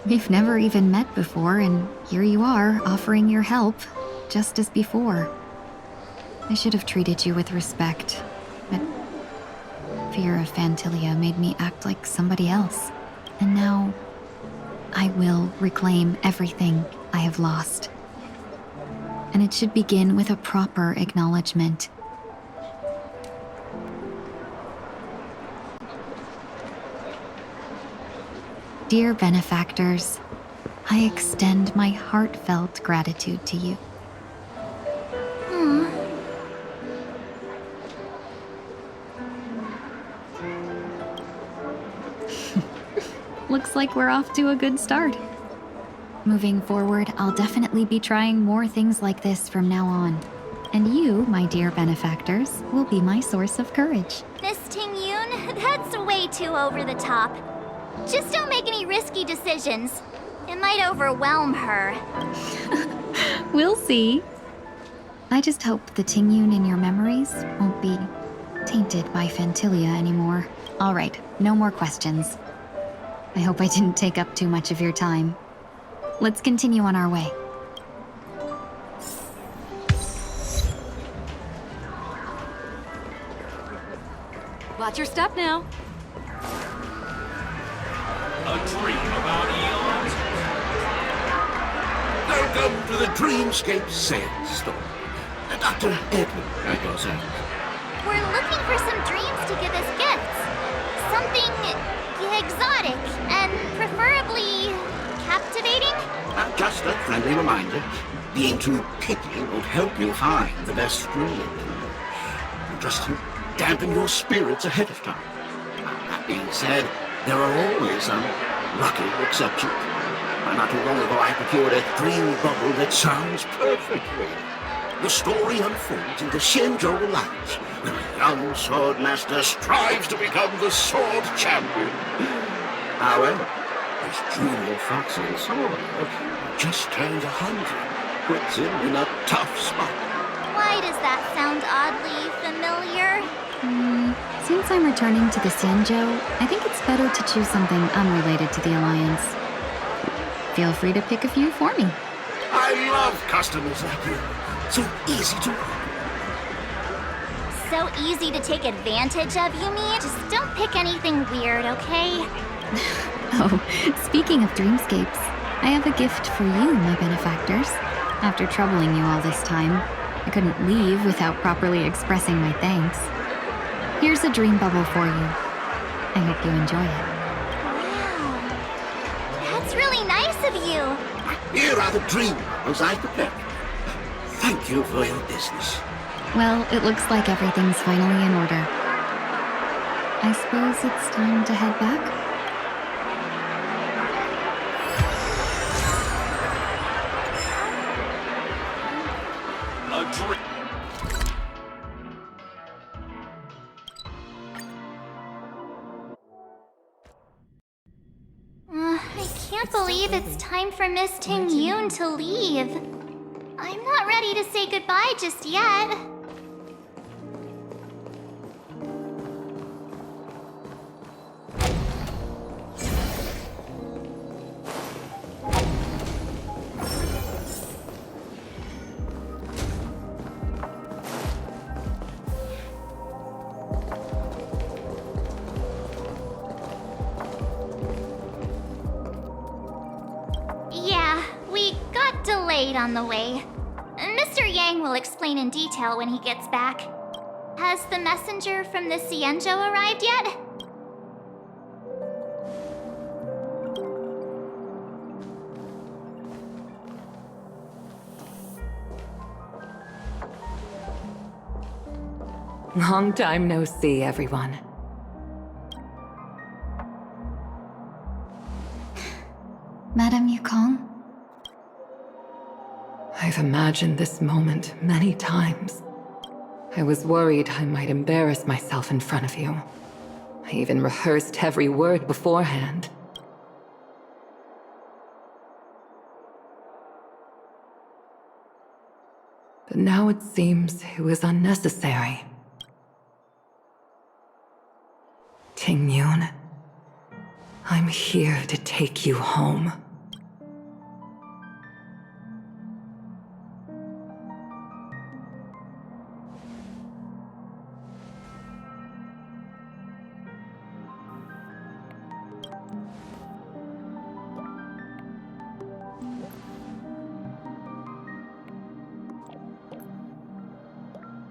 We've never even met before, and here you are, offering your help, just as before. I should have treated you with respect, but fear of Phantilia made me act like somebody else. And now, I will reclaim everything I have lost. And it should begin with a proper acknowledgement. Dear benefactors, I extend my heartfelt gratitude to you. Looks like we're off to a good start. Moving forward, I'll definitely be trying more things like this from now on. And you, my dear benefactors, will be my source of courage. Miss Tingyun, that's way too over the top. Just don't make any risky decisions. It might overwhelm her. We'll see. I just hope the Tingyun in your memories won't be tainted by Phantilia anymore. All right, no more questions. I hope I didn't take up too much of your time. Let's continue on our way. Watch your step now. A dream about eons. Welcome to the Dreamscape Sandstorm. Dr. Edwin, at your service. We're looking for some dreams to give as gifts. Something exotic and preferably captivating. Just a friendly reminder. Being too picky won't help you find the best dream. Just dampen your spirits ahead of time. That being said, there are always some lucky exceptions. Not too long ago, I procured a dream bubble that sounds perfectly. The story unfolds in the Shenzhou Alliance, where a young swordmaster strives to become the sword champion. However, this junior Foxian sword just turned 100, puts him in a tough spot. Why does that sound oddly familiar? Since I'm returning to the Sanzhou, I think it's better to choose something unrelated to the Alliance. Feel free to pick a few for me. I love customers like you. So easy to work. So easy to take advantage of, you mean? Just don't pick anything weird, okay? Oh, speaking of dreamscapes, I have a gift for you, my benefactors. After troubling you all this time, I couldn't leave without properly expressing my thanks. Here's a dream bubble for you. I hope you enjoy it. Wow. That's really nice of you. Here are the dream models I prepared. Thank you for your business. Well, it looks like everything's finally in order. I suppose it's time to head back? I can't believe it's time for Miss Ting Yoon to leave. I'm not ready to say goodbye just yet. Yeah, we got delayed on the way. Mr. Yang will explain in detail when he gets back. Has the messenger from the Xianzhou arrived yet? Long time no see, everyone. Madame Yukong? I've imagined this moment many times. I was worried I might embarrass myself in front of you. I even rehearsed every word beforehand. But now it seems it was unnecessary. Ting Yun, I'm here to take you home.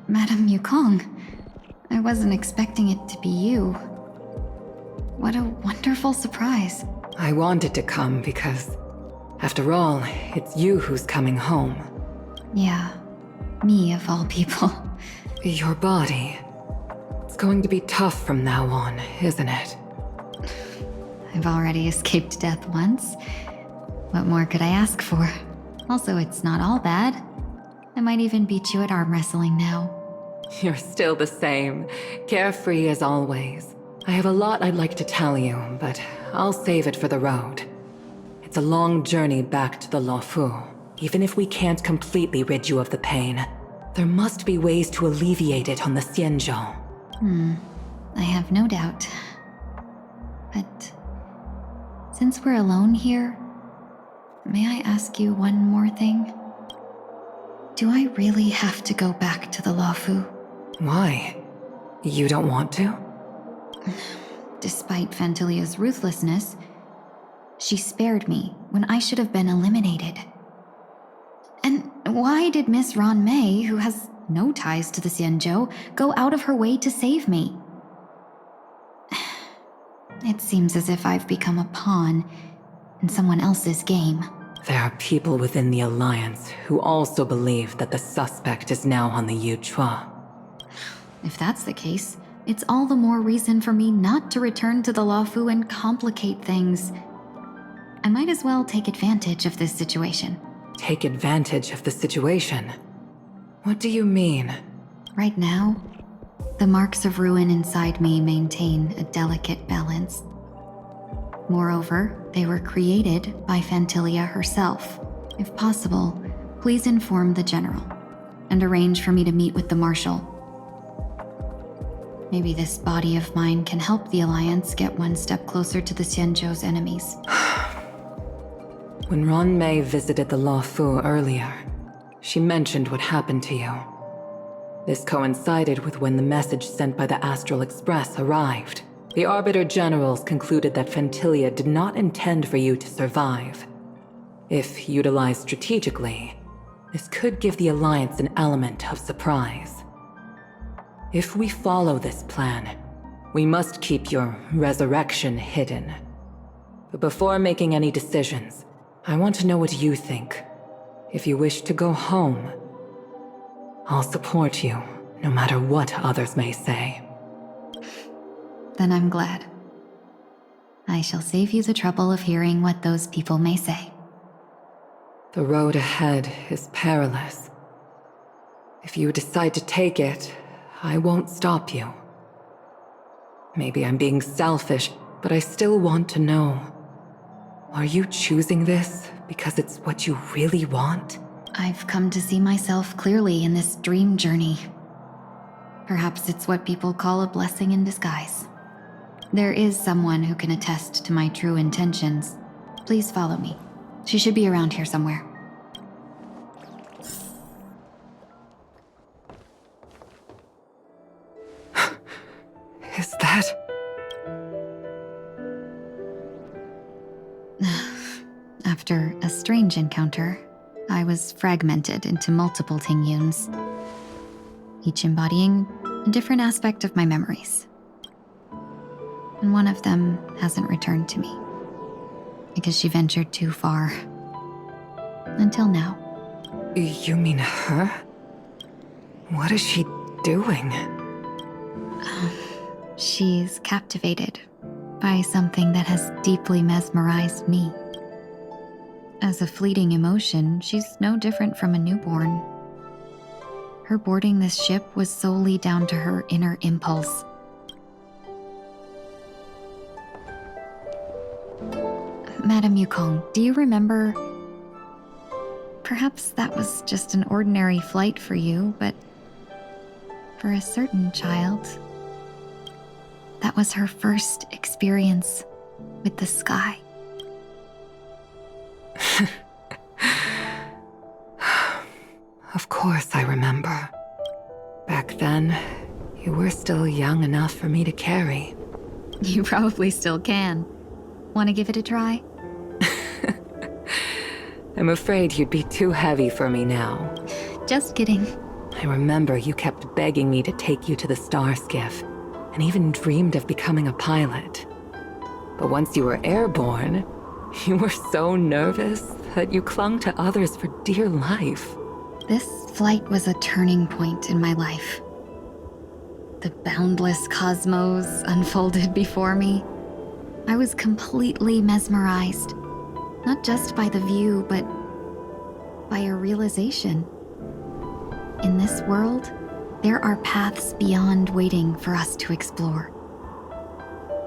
Madame Yukong, I wasn't expecting it to be you. What a wonderful surprise. I wanted to come because, after all, it's you who's coming home. Yeah, me of all people. Your body. It's going to be tough from now on, isn't it? I've already escaped death once. What more could I ask for? Also, it's not all bad. I might even beat you at arm wrestling now. You're still the same, carefree as always. I have a lot I'd like to tell you, but I'll save it for the road. It's a long journey back to the Luofu. Even if we can't completely rid you of the pain, there must be ways to alleviate it on the Xianzhou. I have no doubt. But since we're alone here, may I ask you one more thing? Do I really have to go back to the Luofu? Why? You don't want to? Despite Fantilia's ruthlessness, she spared me when I should have been eliminated. And why did Miss Ron Mei, who has no ties to the Xianzhou, go out of her way to save me? It seems as if I've become a pawn in someone else's game. There are people within the Alliance who also believe that the suspect is now on the Yuchua. If that's the case, it's all the more reason for me not to return to the Luofu and complicate things. I might as well take advantage of this situation. Take advantage of the situation? What do you mean? Right now, the marks of ruin inside me maintain a delicate balance. Moreover, they were created by Fantilia herself. If possible, please inform the General and arrange for me to meet with the Marshal. Maybe this body of mine can help the Alliance get one step closer to the Xianzhou's enemies. When Ron Mei visited the Luofu earlier, she mentioned what happened to you. This coincided with when the message sent by the Astral Express arrived. The Arbiter Generals concluded that Fantilia did not intend for you to survive. If utilized strategically, this could give the Alliance an element of surprise. If we follow this plan, We must keep your resurrection hidden. But before making any decisions, I want to know what you think. If you wish to go home, I'll support you, no matter what others may say. Then I'm glad. I shall save you the trouble of hearing what those people may say. The road ahead is perilous. If you decide to take it, I won't stop you. Maybe I'm being selfish, but I still want to know. Are you choosing this because it's what you really want? I've come to see myself clearly in this dream journey. Perhaps it's what people call a blessing in disguise. There is someone who can attest to my true intentions. Please follow me. She should be around here somewhere. Is that... After a strange encounter, I was fragmented into multiple Tingyuns, each embodying a different aspect of my memories. And one of them hasn't returned to me, because she ventured too far. Until now. You mean her? What is she doing? She's captivated by something that has deeply mesmerized me. As a fleeting emotion, she's no different from a newborn. Her boarding this ship was solely down to her inner impulse. Madame Yukong, do you remember? Perhaps that was just an ordinary flight for you, but for a certain child, that was her first experience with the sky. Of course I remember. Back then, you were still young enough for me to carry. You probably still can. Want to give it a try? I'm afraid you'd be too heavy for me now. Just kidding. I remember you kept begging me to take you to the star skiff, and even dreamed of becoming a pilot. But once you were airborne, you were so nervous that you clung to others for dear life. This flight was a turning point in my life. The boundless cosmos unfolded before me. I was completely mesmerized, not just by the view, but by a realization. In this world, there are paths beyond waiting for us to explore.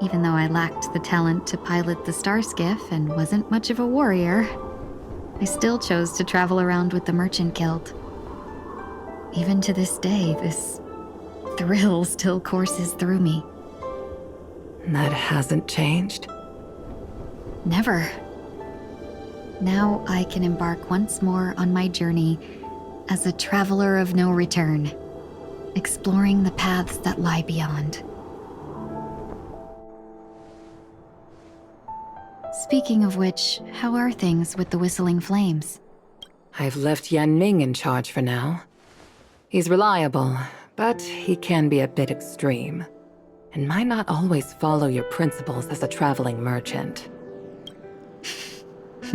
Even though I lacked the talent to pilot the star skiff and wasn't much of a warrior, I still chose to travel around with the Merchant Guild. Even to this day, this thrill still courses through me. That hasn't changed? Never. Now I can embark once more on my journey as a traveler of no return, exploring the paths that lie beyond. Speaking of which, how are things with the Whistling Flames? I've left Yan Ming in charge for now. He's reliable, but he can be a bit extreme, and might not always follow your principles as a traveling merchant.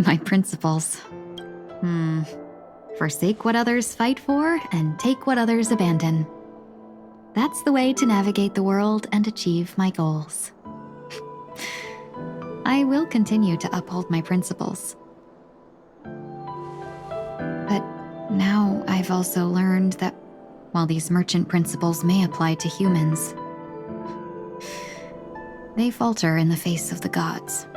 My principles. Forsake what others fight for, and take what others abandon. That's the way to navigate the world and achieve my goals. I will continue to uphold my principles. But now I've also learned that while these merchant principles may apply to humans, they falter in the face of the gods.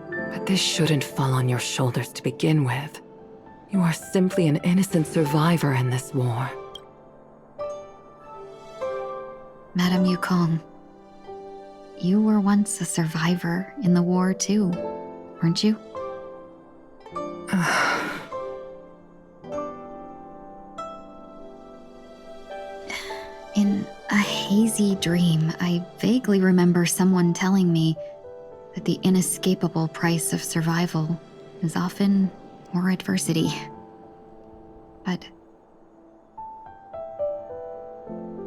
But this shouldn't fall on your shoulders to begin with. You are simply an innocent survivor in this war. Madame Yukong, you were once a survivor in the war too, weren't you? In a hazy dream, I vaguely remember someone telling me that the inescapable price of survival is often more adversity. But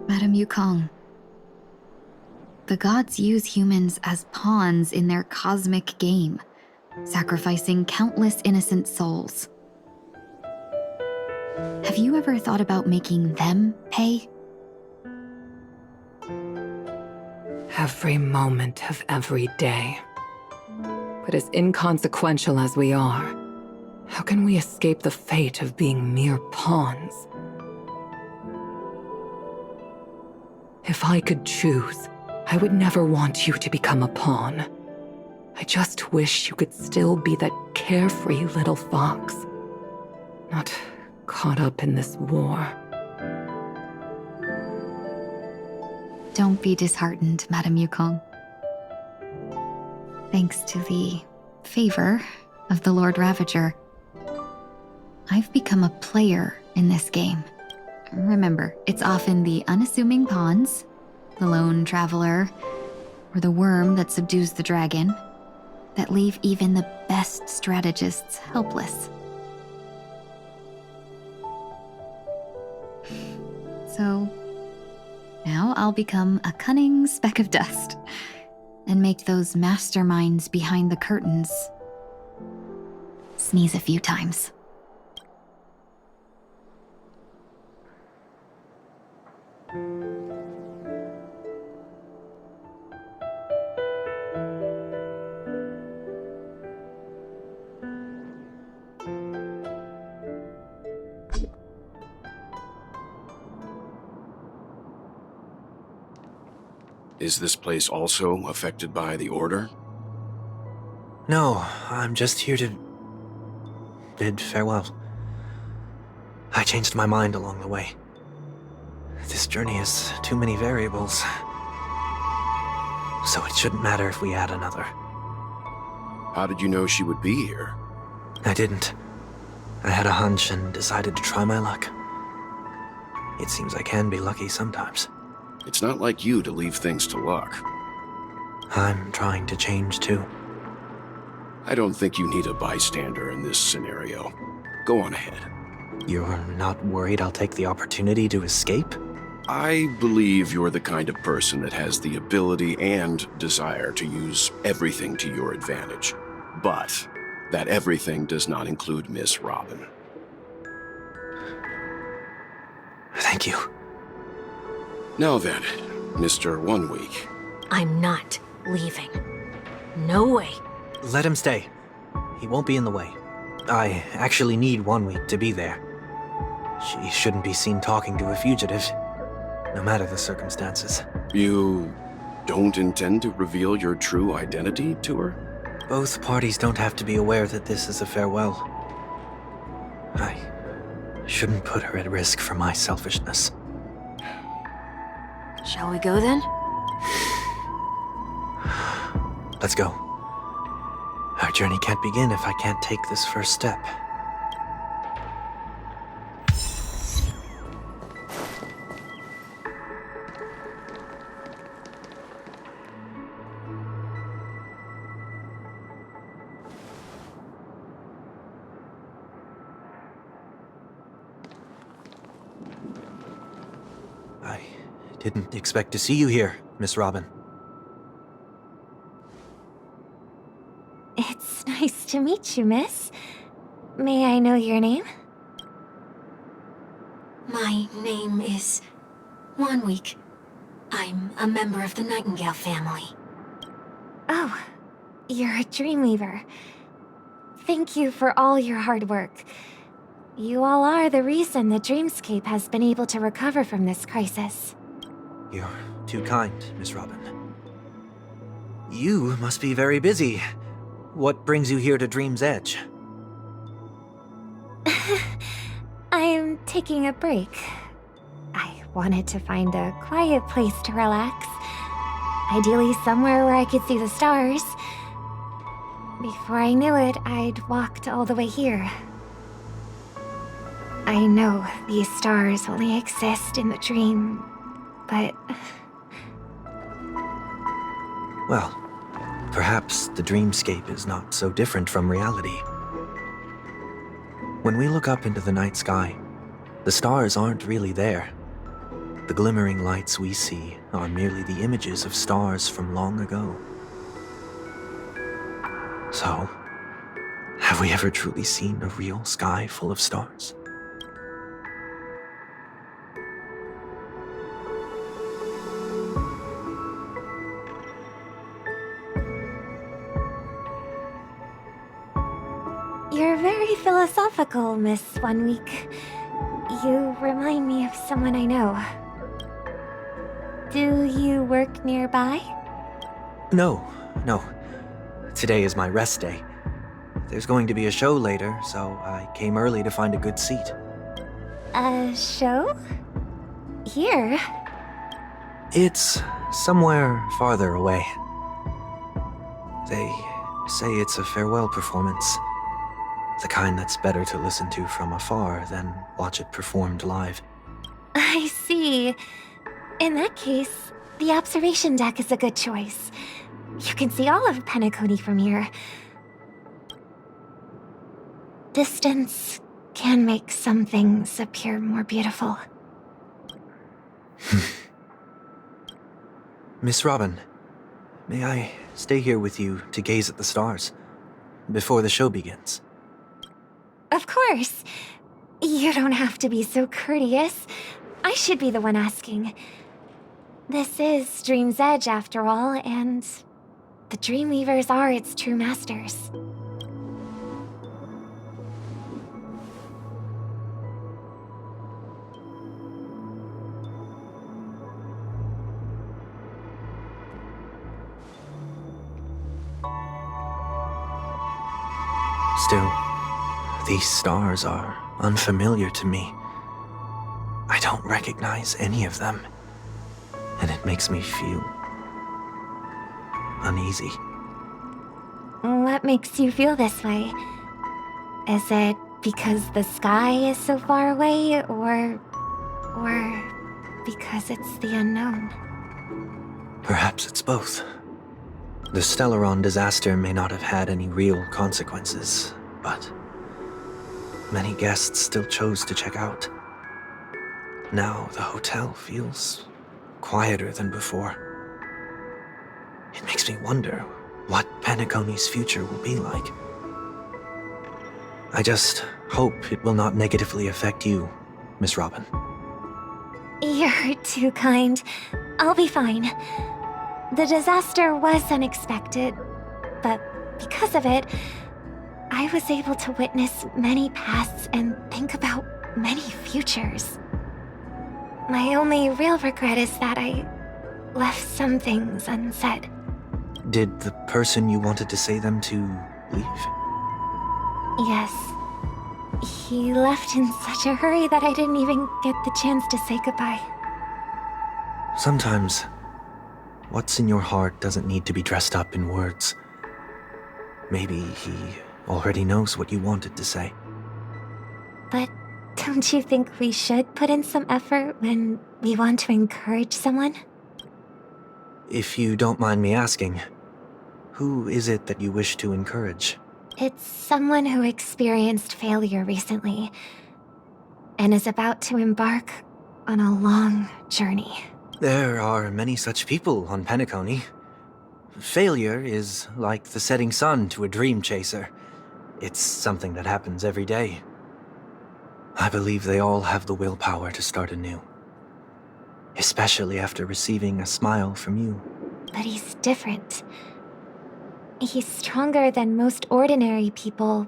Madame Yukong, The gods use humans as pawns in their cosmic game, sacrificing countless innocent souls. Have you ever thought about making them pay? Every moment of every day. But as inconsequential as we are, how can we escape the fate of being mere pawns? If I could choose, I would never want you to become a pawn. I just wish you could still be that carefree little fox, not caught up in this war. Don't be disheartened, Madame Yukong. Thanks to the favor of the Lord Ravager, I've become a player in this game. Remember, it's often the unassuming pawns, the lone traveler, or the worm that subdues the dragon, that leave even the best strategists helpless. So, now I'll become a cunning speck of dust, and make those masterminds behind the curtains sneeze a few times. Is this place also affected by the Order? No, I'm just here to bid farewell. I changed my mind along the way. This journey has too many variables. So it shouldn't matter if we add another. How did you know she would be here? I didn't. I had a hunch and decided to try my luck. It seems I can be lucky sometimes. It's not like you to leave things to luck. I'm trying to change too. I don't think you need a bystander in this scenario. Go on ahead. You're not worried I'll take the opportunity to escape? I believe you're the kind of person that has the ability and desire to use everything to your advantage. But that everything does not include Miss Robin. Thank you. Now then, Mr. 1 Week. I'm not leaving. No way. Let him stay. He won't be in the way. I actually need 1 week to be there. She shouldn't be seen talking to a fugitive, no matter the circumstances. You don't intend to reveal your true identity to her? Both parties don't have to be aware that this is a farewell. I shouldn't put her at risk for my selfishness. Shall we go then? Let's go. Our journey can't begin if I can't take this first step. I didn't expect to see you here, Miss Robin. It's nice to meet you, miss. May I know your name? My name is 1 Week. I'm a member of the Nightingale family. Oh, you're a Dreamweaver. Thank you for all your hard work. You all are the reason the Dreamscape has been able to recover from this crisis. You're too kind, Miss Robin. You must be very busy. What brings you here to Dream's Edge? I'm taking a break. I wanted to find a quiet place to relax. Ideally somewhere where I could see the stars. Before I knew it, I'd walked all the way here. I know these stars only exist in the dream, but... Well, perhaps the dreamscape is not so different from reality. When we look up into the night sky, the stars aren't really there. The glimmering lights we see are merely the images of stars from long ago. So, have we ever truly seen a real sky full of stars? You're very philosophical, Miss 1 Week. You remind me of someone I know. Do you work nearby? No. Today is my rest day. There's going to be a show later, so I came early to find a good seat. A show? Here? It's somewhere farther away. They say it's a farewell performance. The kind that's better to listen to from afar than watch it performed live. I see. In that case, the observation deck is a good choice. You can see all of Penacony from here. Distance can make some things appear more beautiful. Miss Robin, may I stay here with you to gaze at the stars before the show begins? Of course. You don't have to be so courteous. I should be the one asking. This is Dream's Edge, after all, and the Dreamweavers are its true masters. Still, these stars are unfamiliar to me. I don't recognize any of them, and it makes me feel uneasy. What makes you feel this way? Is it because the sky is so far away, or because it's the unknown? Perhaps it's both. The Stellaron disaster may not have had any real consequences, but many guests still chose to check out. Now the hotel feels quieter than before. It makes me wonder what Penacony's future will be like. I just hope it will not negatively affect you, Miss Robin. You're too kind. I'll be fine. The disaster was unexpected, but because of it, I was able to witness many pasts and think about many futures. My only real regret is that I left some things unsaid. Did the person you wanted to say them to leave? Yes. He left in such a hurry that I didn't even get the chance to say goodbye. Sometimes, what's in your heart doesn't need to be dressed up in words. Maybe he already knows what you wanted to say. But don't you think we should put in some effort when we want to encourage someone? If you don't mind me asking, who is it that you wish to encourage? It's someone who experienced failure recently and is about to embark on a long journey. There are many such people on Penacony. Failure is like the setting sun to a dream chaser. It's something that happens every day. I believe they all have the willpower to start anew. Especially after receiving a smile from you. But he's different. He's stronger than most ordinary people,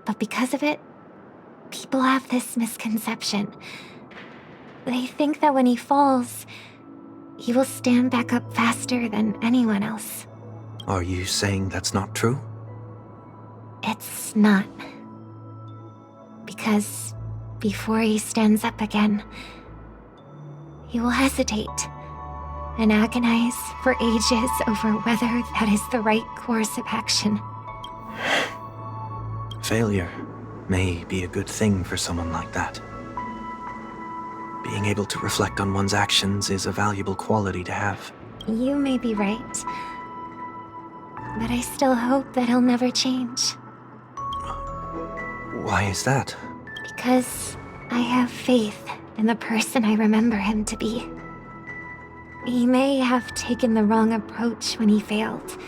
but because of it, people have this misconception. They think that when he falls, he will stand back up faster than anyone else. Are you saying that's not true? It's not. Because before he stands up again, he will hesitate and agonize for ages over whether that is the right course of action. Failure may be a good thing for someone like that. Being able to reflect on one's actions is a valuable quality to have. You may be right, but I still hope that he'll never change. Why is that? Because I have faith and the person I remember him to be. He may have taken the wrong approach when he failed,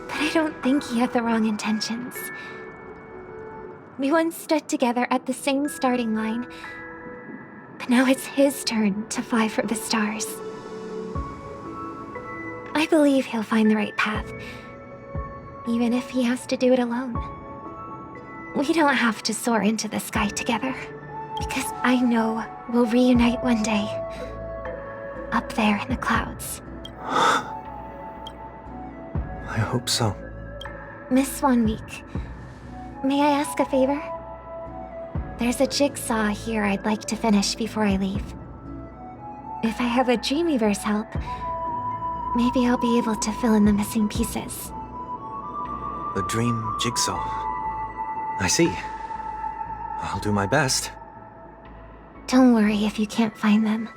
but I don't think he had the wrong intentions. We once stood together at the same starting line, but now it's his turn to fly for the stars. I believe he'll find the right path, even if he has to do it alone. We don't have to soar into the sky together, because I know we'll reunite one day, up there in the clouds. I hope so. Miss One Week, may I ask a favor? There's a jigsaw here I'd like to finish before I leave. If I have a Dreamweaver's help, maybe I'll be able to fill in the missing pieces. The dream jigsaw. I see. I'll do my best. Don't worry if you can't find them.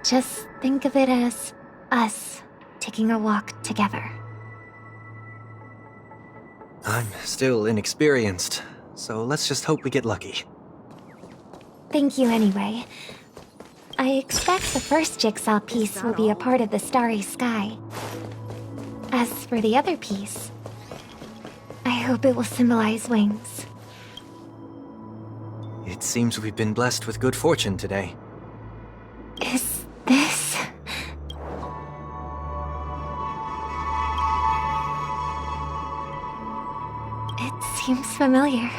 Just think of it as us taking a walk together. I'm still inexperienced, so let's just hope we get lucky. Thank you anyway. I expect the first jigsaw piece will be a part of the starry sky. As for the other piece, I hope it will symbolize wings. It seems we've been blessed with good fortune today. Is this... It seems familiar.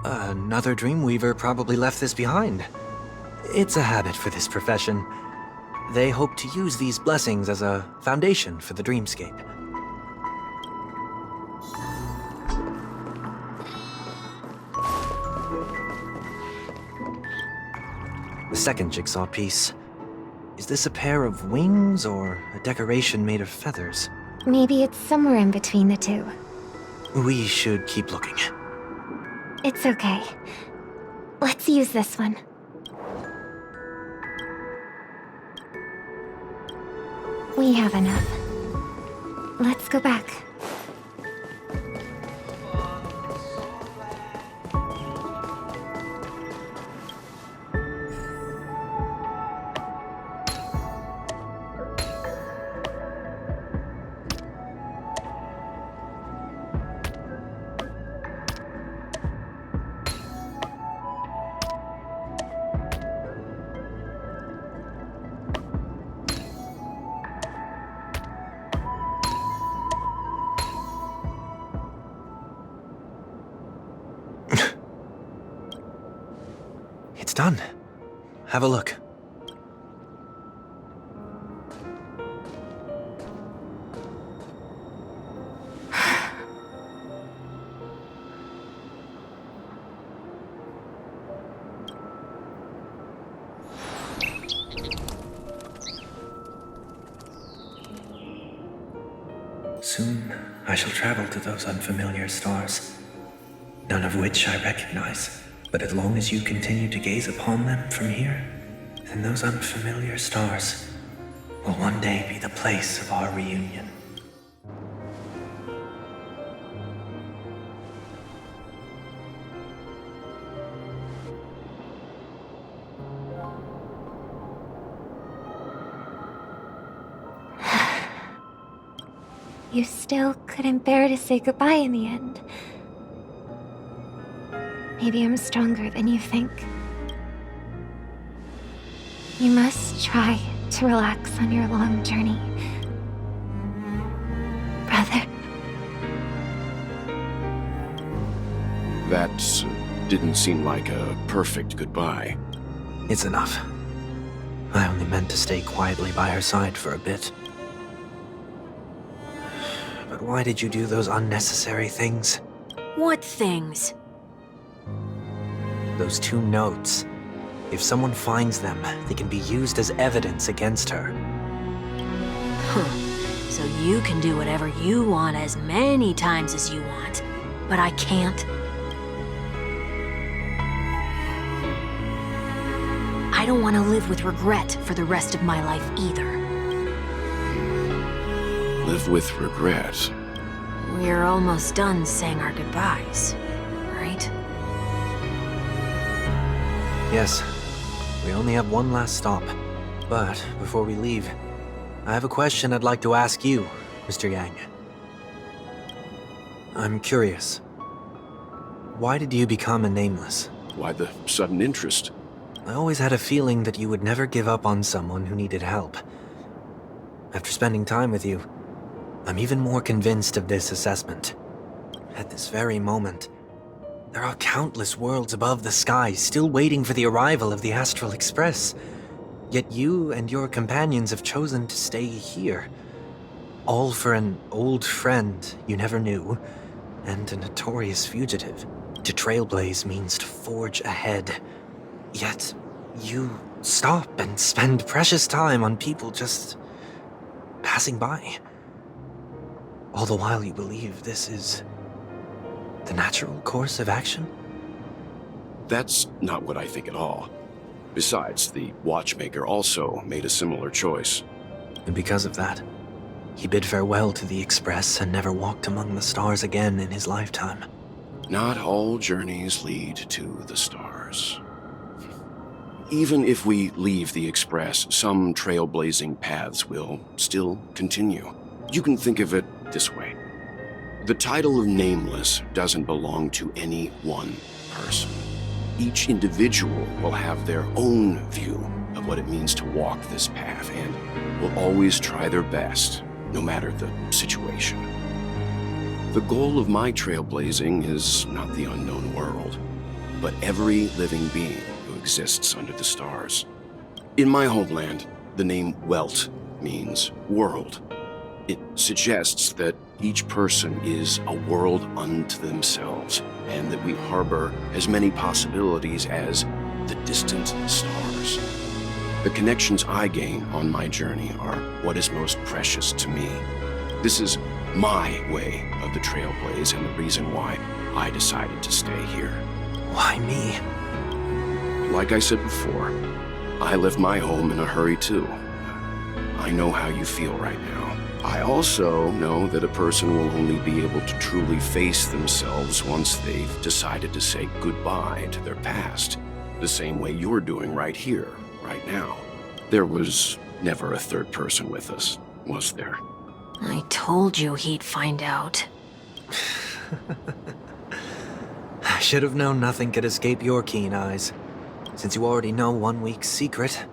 Another Dreamweaver probably left this behind. It's a habit for this profession. They hope to use these blessings as a foundation for the dreamscape. The second jigsaw piece. Is this a pair of wings or a decoration made of feathers? Maybe it's somewhere in between the two. We should keep looking. It's okay. Let's use this one. We have enough. Let's go back. It's done. Have a look. Soon, I shall travel to those unfamiliar stars, none of which I recognize. But as long as you continue to gaze upon them from here, then those unfamiliar stars will one day be the place of our reunion. You still couldn't bear to say goodbye in the end. Maybe I'm stronger than you think. You must try to relax on your long journey, brother. That didn't seem like a perfect goodbye. It's enough. I only meant to stay quietly by her side for a bit. But why did you do those unnecessary things? What things? Those 2 notes. If someone finds them, they can be used as evidence against her. Huh. So you can do whatever you want as many times as you want, but I can't? I don't want to live with regret for the rest of my life either. Live with regret? We're almost done saying our goodbyes, right? Yes, We only have one last stop. But before we leave, I have a question I'd like to ask you, Mr. Yang. I'm curious. Why did you become a Nameless? Why the sudden interest? I always had a feeling that you would never give up on someone who needed help. After spending time with you, I'm even more convinced of this assessment. At this very moment, there are countless worlds above the sky still waiting for the arrival of the Astral Express. Yet you and your companions have chosen to stay here. All for an old friend you never knew, and a notorious fugitive. To trailblaze means to forge ahead. Yet, you stop and spend precious time on people just passing by. All the while you believe this is the natural course of action? That's not what I think at all. Besides, the watchmaker also made a similar choice. And because of that, he bid farewell to the Express and never walked among the stars again in his lifetime. Not all journeys lead to the stars. Even if we leave the Express, some trailblazing paths will still continue. You can think of it this way. The title of Nameless doesn't belong to any one person. Each individual will have their own view of what it means to walk this path and will always try their best, no matter the situation. The goal of my trailblazing is not the unknown world, but every living being who exists under the stars. In my homeland, the name Welt means world. It suggests that each person is a world unto themselves, and that we harbor as many possibilities as the distant stars. The connections I gain on my journey are what is most precious to me. This is my way of the trailblaze and the reason why I decided to stay here. Why me? Like I said before, I left my home in a hurry too. I know how you feel right now. I also know that a person will only be able to truly face themselves once they've decided to say goodbye to their past, the same way you're doing right here, right now. There was never a third person with us, was there? I told you he'd find out. I should have known nothing could escape your keen eyes. Since you already know 1 week's secret,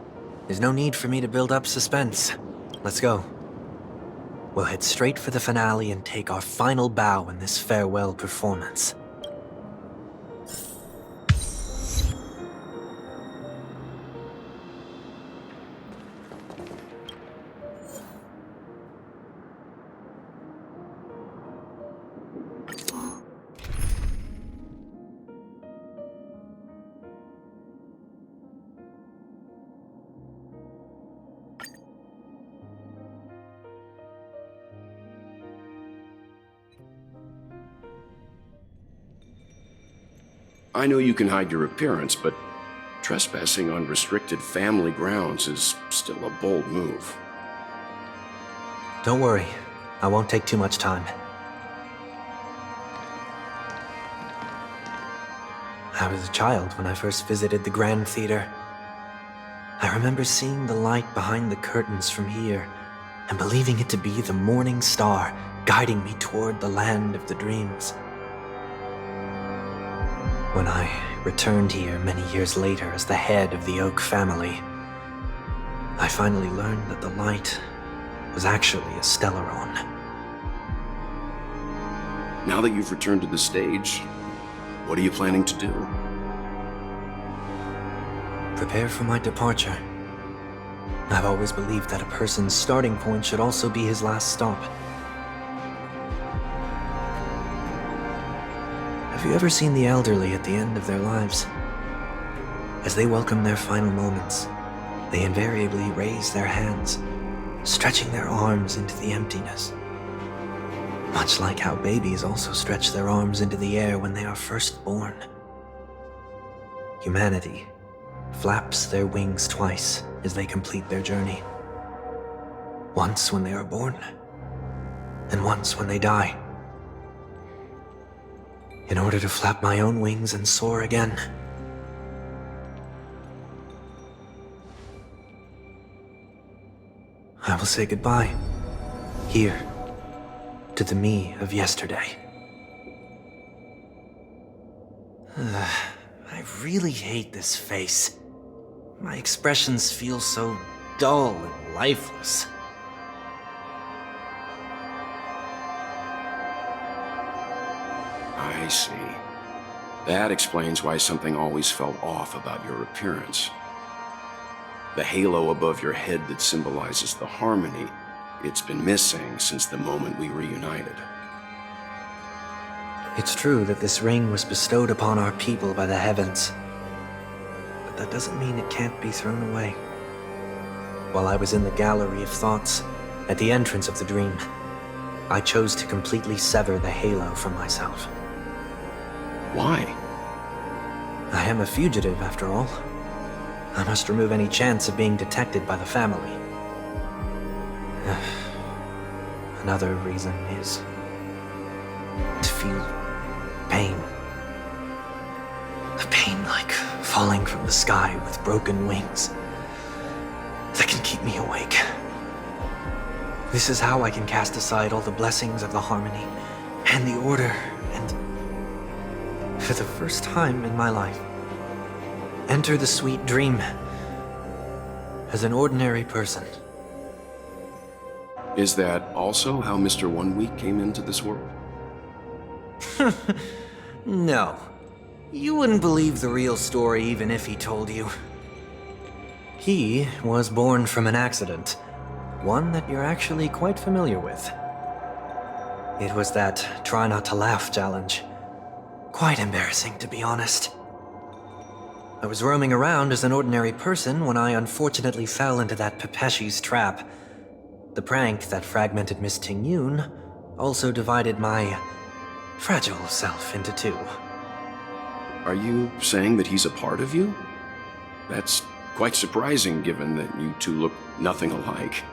there's no need for me to build up suspense. Let's go. We'll head straight for the finale and take our final bow in this farewell performance. I know you can hide your appearance, but trespassing on restricted family grounds is still a bold move. Don't worry, I won't take too much time. I was a child when I first visited the Grand Theater. I remember seeing the light behind the curtains from here and believing it to be the morning star guiding me toward the land of the dreams. When I returned here many years later as the head of the Oak family, I finally learned that the light was actually a Stellaron. Now that you've returned to the stage, what are you planning to do? Prepare for my departure. I've always believed that a person's starting point should also be his last stop. Have you ever seen the elderly at the end of their lives? As they welcome their final moments, they invariably raise their hands, stretching their arms into the emptiness. Much like how babies also stretch their arms into the air when they are first born. Humanity flaps their wings twice as they complete their journey. Once when they are born, and once when they die. In order to flap my own wings and soar again. I will say goodbye. Here. To the me of yesterday. I really hate this face. My expressions feel so dull and lifeless. I see. That explains why something always felt off about your appearance. The halo above your head that symbolizes the harmony, it's been missing since the moment we reunited. It's true that this ring was bestowed upon our people by the heavens. But that doesn't mean it can't be thrown away. While I was in the gallery of thoughts, at the entrance of the dream, I chose to completely sever the halo from myself. Why? I am a fugitive, after all. I must remove any chance of being detected by the family. Another reason is to feel pain. A pain like falling from the sky with broken wings that can keep me awake. This is how I can cast aside all the blessings of the harmony and the order and, for the first time in my life, enter the sweet dream as an ordinary person. Is that also how Mr. 1 Week came into this world? No. You wouldn't believe the real story even if he told you. He was born from an accident. One that you're actually quite familiar with. It was that try not to laugh challenge. Quite embarrassing, to be honest. I was roaming around as an ordinary person when I unfortunately fell into that Pepeshi's trap. The prank that fragmented Miss Ting-Yun also divided my fragile self into two. Are you saying that he's a part of you? That's quite surprising given that you two look nothing alike.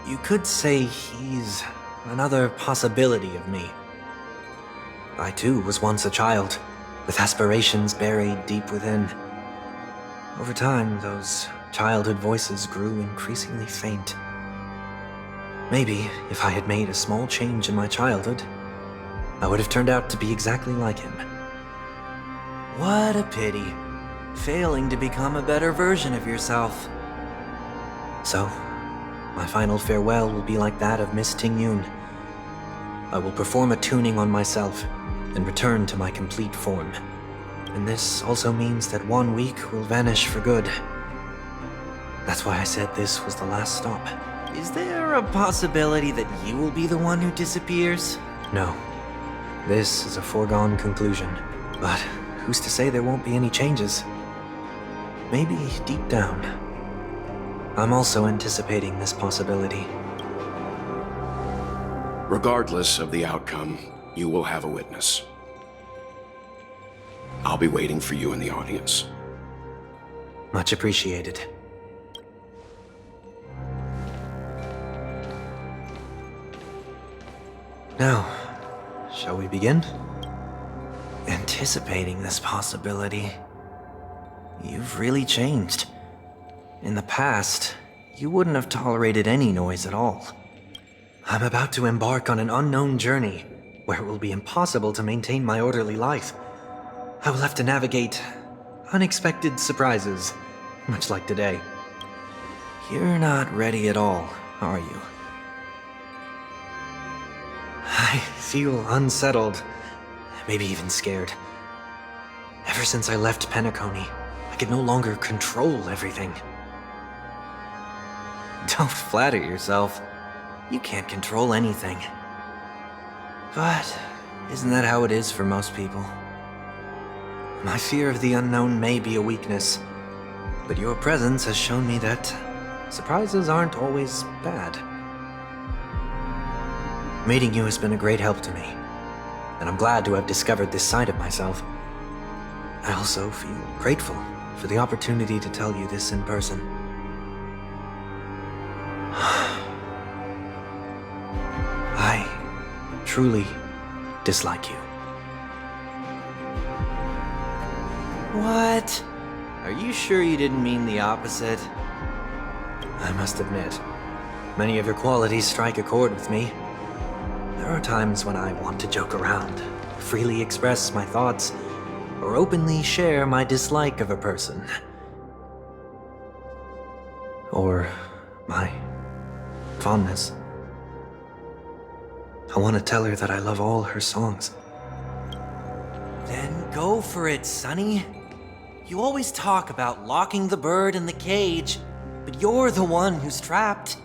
You could say he's another possibility of me. I too was once a child, with aspirations buried deep within. Over time, those childhood voices grew increasingly faint. Maybe, if I had made a small change in my childhood, I would have turned out to be exactly like him. What a pity, failing to become a better version of yourself. So, my final farewell will be like that of Miss Ting-Yun. I will perform a tuning on myself and return to my complete form. And this also means that 1 week will vanish for good. That's why I said this was the last stop. Is there a possibility that you will be the one who disappears? No. This is a foregone conclusion. But who's to say there won't be any changes? Maybe deep down, I'm also anticipating this possibility. Regardless of the outcome, you will have a witness. I'll be waiting for you in the audience. Much appreciated. Now, shall we begin? Anticipating this possibility. You've really changed. In the past, you wouldn't have tolerated any noise at all. I'm about to embark on an unknown journey, where it will be impossible to maintain my orderly life. I will have to navigate unexpected surprises, much like today. You're not ready at all, are you? I feel unsettled, maybe even scared. Ever since I left Penacony, I could no longer control everything. Don't flatter yourself. You can't control anything. But isn't that how it is for most people? My fear of the unknown may be a weakness, but your presence has shown me that surprises aren't always bad. Meeting you has been a great help to me, and I'm glad to have discovered this side of myself. I also feel grateful for the opportunity to tell you this in person. I truly dislike you. What? Are you sure you didn't mean the opposite? I must admit, many of your qualities strike a chord with me. There are times when I want to joke around, freely express my thoughts, or openly share my dislike of a person. Or my fondness. I want to tell her that I love all her songs. Then go for it, Sonny. You always talk about locking the bird in the cage, but you're the one who's trapped.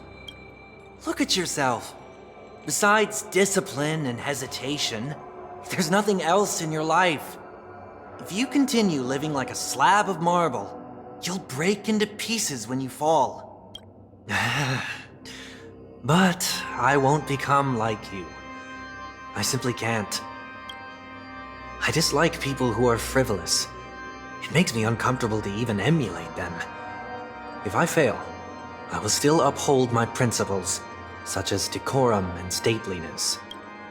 Look at yourself. Besides discipline and hesitation, there's nothing else in your life. If you continue living like a slab of marble, you'll break into pieces when you fall. But I won't become like you. I simply can't. I dislike people who are frivolous. It makes me uncomfortable to even emulate them. If I fail, I will still uphold my principles, such as decorum and stateliness.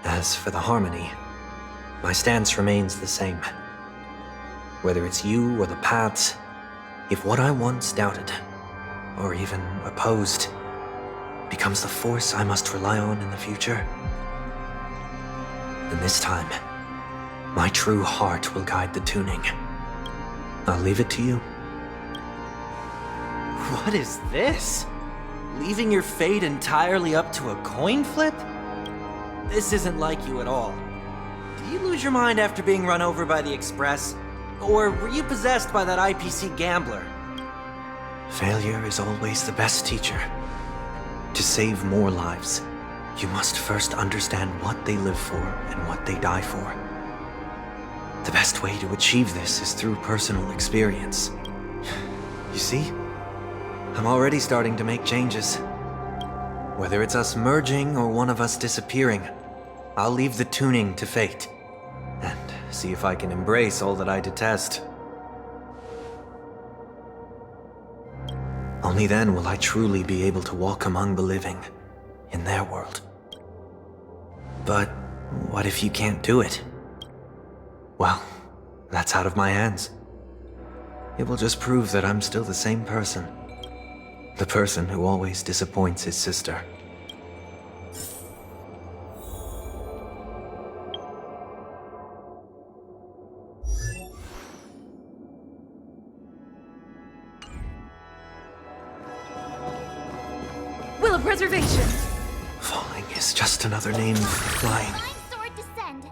As for the harmony, my stance remains the same. Whether it's you or the paths, if what I once doubted, or even opposed, becomes the force I must rely on in the future, then this time, my true heart will guide the tuning. I'll leave it to you. What is this? Leaving your fate entirely up to a coin flip? This isn't like you at all. Did you lose your mind after being run over by the Express? Or were you possessed by that IPC gambler? Failure is always the best teacher. To save more lives, you must first understand what they live for and what they die for. The best way to achieve this is through personal experience. You see? I'm already starting to make changes. Whether it's us merging or one of us disappearing, I'll leave the tuning to fate. And see if I can embrace all that I detest. Only then will I truly be able to walk among the living, in their world. But what if you can't do it? Well, that's out of my hands. It will just prove that I'm still the same person. The person who always disappoints his sister. Will of Preservation! Falling is just another name for flying. Sword descend.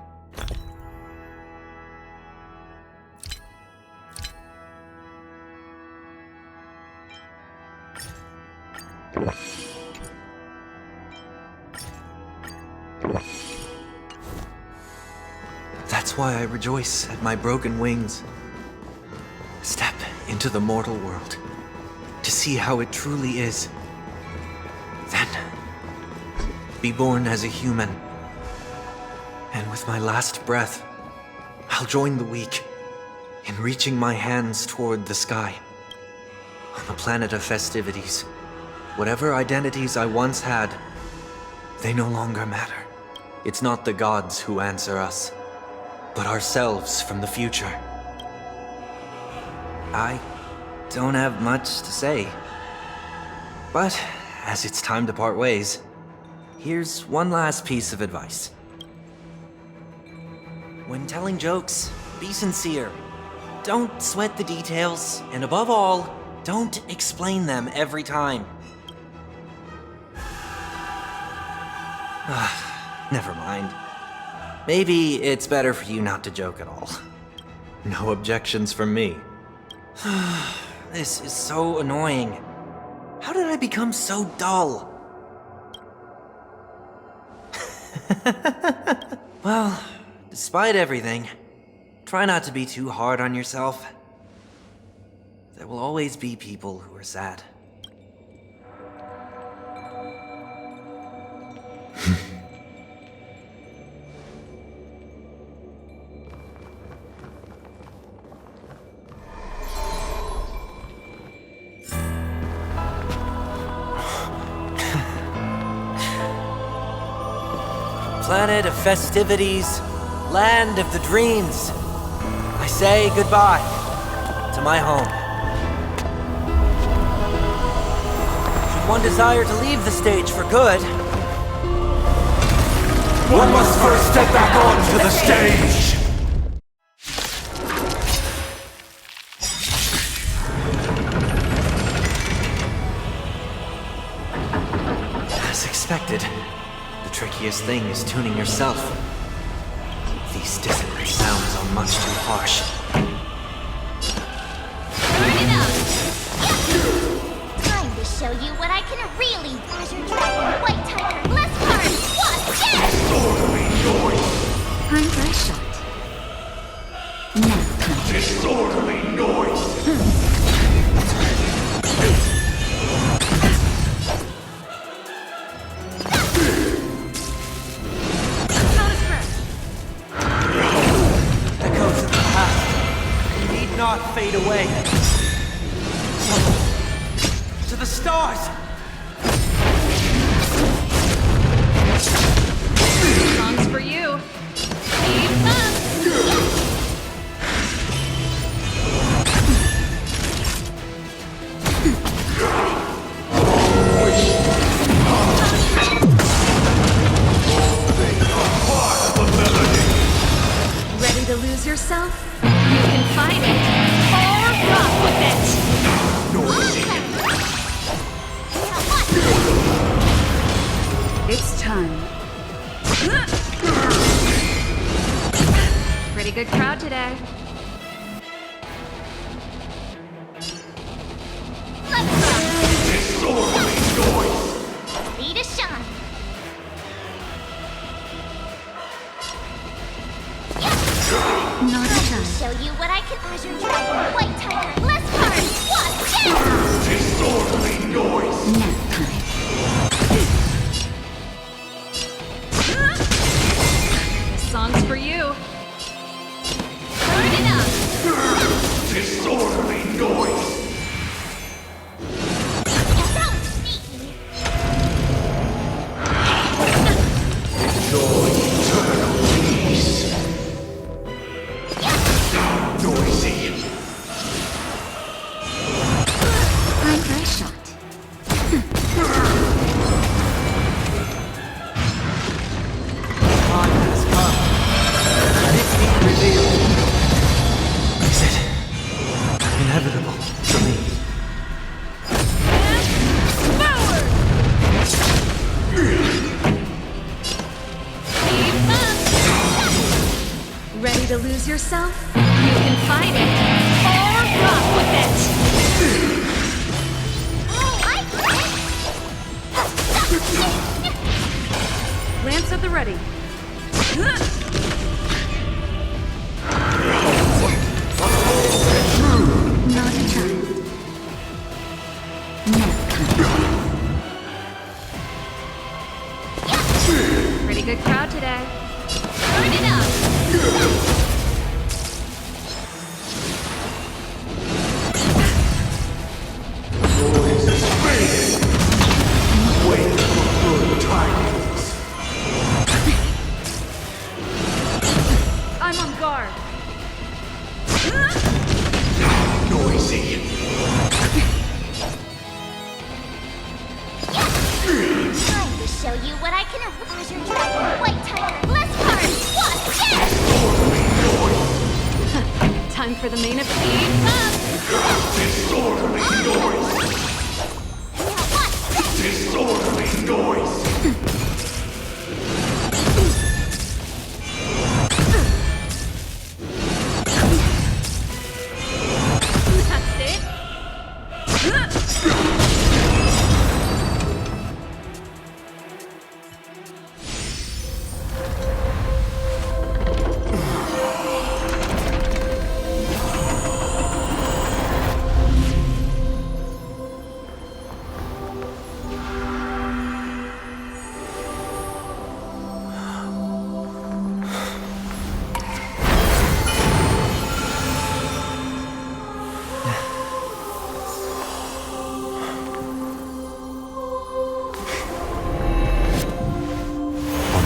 That's why I rejoice at my broken wings. Step into the mortal world to see how it truly is. Then, be born as a human. And with my last breath, I'll join the weak in reaching my hands toward the sky. On the planet of festivities, whatever identities I once had, they no longer matter. It's not the gods who answer us, but ourselves from the future. I don't have much to say. But as it's time to part ways, here's one last piece of advice. When telling jokes, be sincere. Don't sweat the details, and above all, don't explain them every time. Never mind. Maybe it's better for you not to joke at all. No objections from me. This is so annoying. How did I become so dull? Well, despite everything, try not to be too hard on yourself. There will always be people who are sad. Planet of festivities, land of the dreams. I say goodbye to my home. one desire to leave the stage for good. One must first step back onto the stage! As expected, the trickiest thing is tuning yourself. These dissonant sounds are much too harsh. Turn it up! Time to show you what I can really. Azure Dragon, White Tiger, Bless Card, Watch it! Honkai shot. Now time. Disorderly noise! Echoes of the past need not fade away. To the stars! Songs for you. Keep up. Ready to lose yourself? You can fight it or rock with it. It's time. Pretty good crowd today. Ready to shine. Not a time. Show you what I can. Azure Dragon, White Tiger, Bless Card, Watch it! Disorderly noise! Nap time. This song's for you. Turn it up. Disorderly noise! That was sneaky. Enjoy eternal peace! Noisy! Honkai shot. Time has come. And it's been revealed. Is it inevitable for me? Keep up. Ready to lose yourself? You can fight it or rock with it. Oh, I get it! Lance at the ready. Not a time. Nap time. Pretty good crowd today. Turn it up. Noise is fading! Wait for good tidings! I'm on guard. Noisy! Time to show you what I can. Azure Dragon, White Tiger, Bless Card, Watch it! Time for the main event. Keep up. Disorderly noise! Disorderly noise! That's it.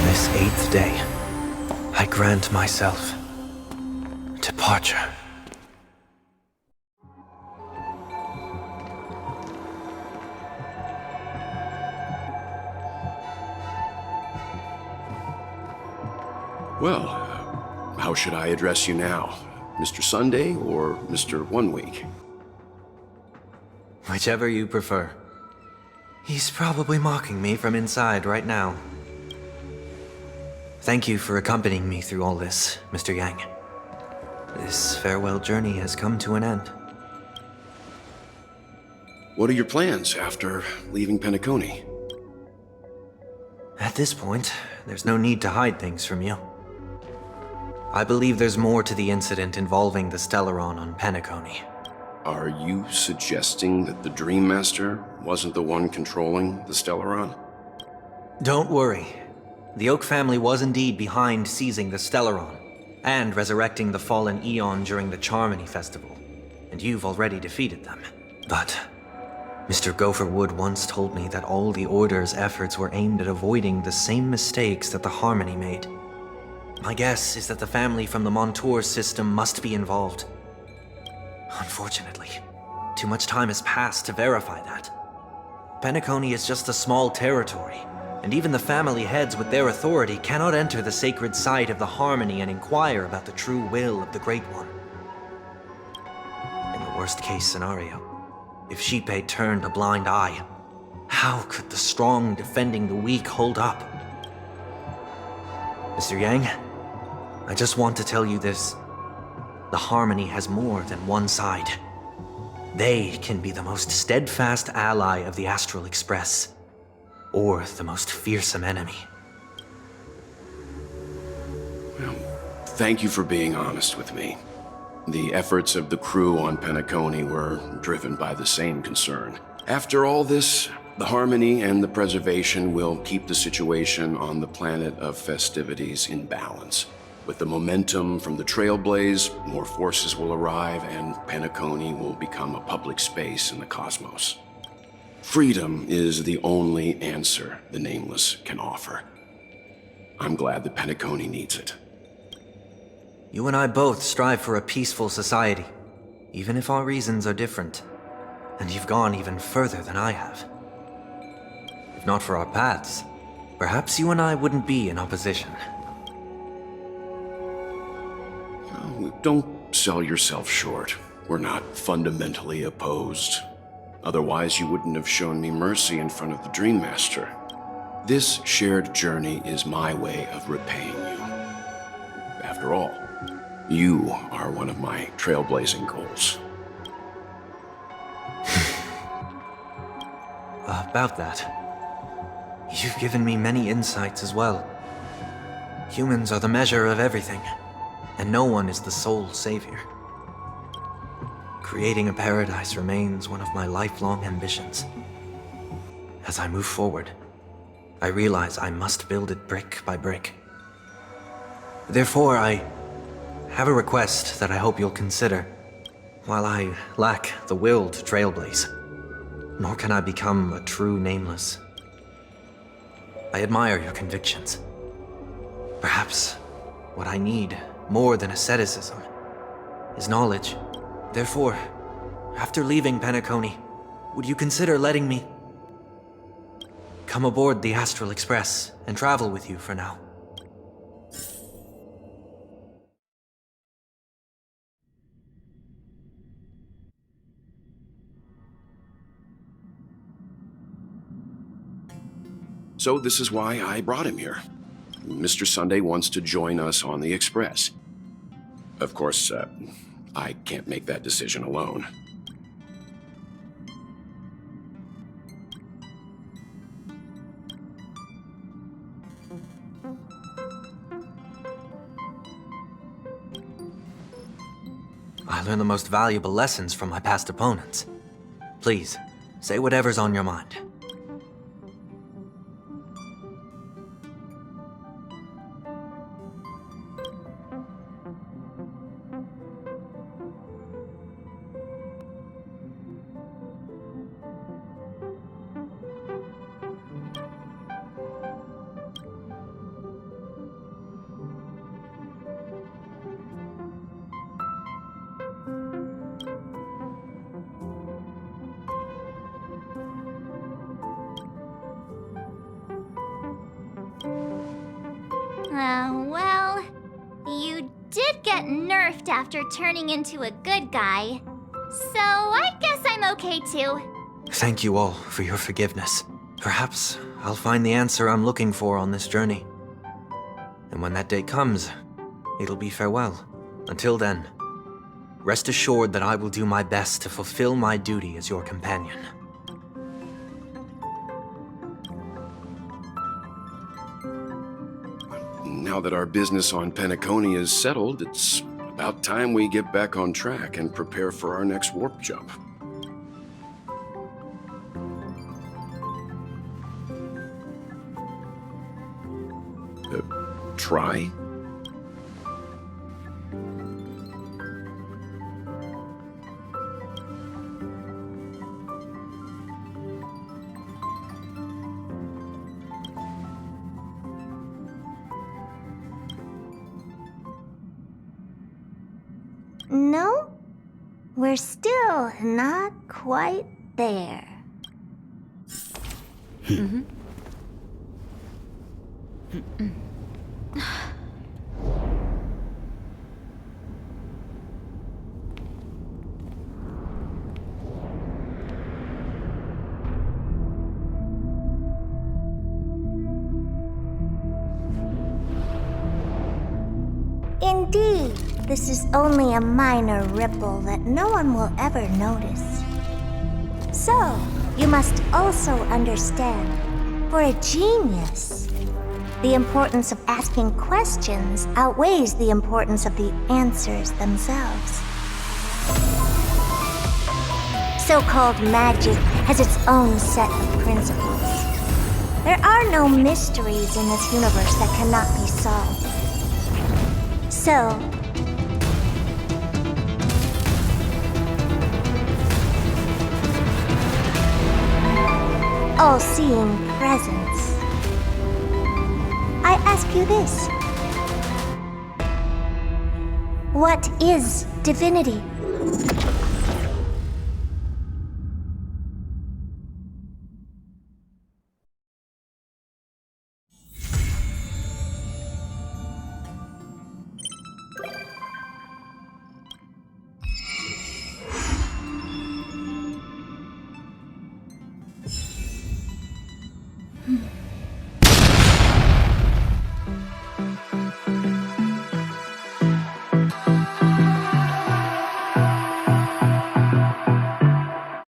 this 8th day, I grant myself departure. Well, how should I address you now? Mr. Sunday or Mr. One Week? Whichever you prefer. He's probably mocking me from inside right now. Thank you for accompanying me through all this, Mr. Yang. This farewell journey has come to an end. What are your plans after leaving Penacony? At this point, there's no need to hide things from you. I believe there's more to the incident involving the Stellaron on Penacony. Are you suggesting that the Dream Master wasn't the one controlling the Stellaron? Don't worry. The Oak family was indeed behind seizing the Stellaron and resurrecting the fallen Eon during the Charmony Festival, and you've already defeated them. But Mr. Gopherwood once told me that all the Order's efforts were aimed at avoiding the same mistakes that the Harmony made. My guess is that the family from the Montour system must be involved. Unfortunately, too much time has passed to verify that. Penacony is just a small territory, and even the family heads with their authority cannot enter the sacred site of the Harmony and inquire about the true will of the Great One. In the worst-case scenario, if Xipe turned a blind eye, how could the strong defending the weak hold up? Mr. Yang, I just want to tell you this. The Harmony has more than one side. They can be the most steadfast ally of the Astral Express, or the most fearsome enemy. Well, thank you for being honest with me. The efforts of the crew on Penacony were driven by the same concern. After all this, the Harmony and the Preservation will keep the situation on the planet of festivities in balance. With the momentum from the Trailblaze, more forces will arrive and Penacony will become a public space in the cosmos. Freedom is the only answer the Nameless can offer. I'm glad that Penacony needs it. You and I both strive for a peaceful society, even if our reasons are different. And you've gone even further than I have. If not for our paths, perhaps you and I wouldn't be in opposition. Don't sell yourself short. We're not fundamentally opposed. Otherwise, you wouldn't have shown me mercy in front of the Dream Master. This shared journey is my way of repaying you. After all, you are one of my trailblazing goals. About that, you've given me many insights as well. Humans are the measure of everything, and no one is the sole savior. Creating a paradise remains one of my lifelong ambitions. As I move forward, I realize I must build it brick by brick. Therefore, I have a request that I hope you'll consider. While I lack the will to trailblaze, nor can I become a true Nameless, I admire your convictions. Perhaps what I need, more than asceticism, is knowledge. Therefore, after leaving Penacony, would you consider letting me come aboard the Astral Express and travel with you for now? So this is why I brought him here. Mr. Sunday wants to join us on the Express. Of course, I can't make that decision alone. I learned the most valuable lessons from my past opponents. Please, say whatever's on your mind. Well, you did get nerfed after turning into a good guy. So I guess I'm okay too. Thank you all for your forgiveness. Perhaps I'll find the answer I'm looking for on this journey. And when that day comes, it'll be farewell. Until then, rest assured that I will do my best to fulfill my duty as your companion. Now that our business on Penacony is settled, it's about time we get back on track and prepare for our next warp jump. Try? No, we're still not quite there. Indeed, this is only a minor ripple that no one will ever notice. So, you must also understand, for a genius, the importance of asking questions outweighs the importance of the answers themselves. So-called magic has its own set of principles. There are no mysteries in this universe that cannot be solved. So, all-seeing presence, I ask you this. What is divinity?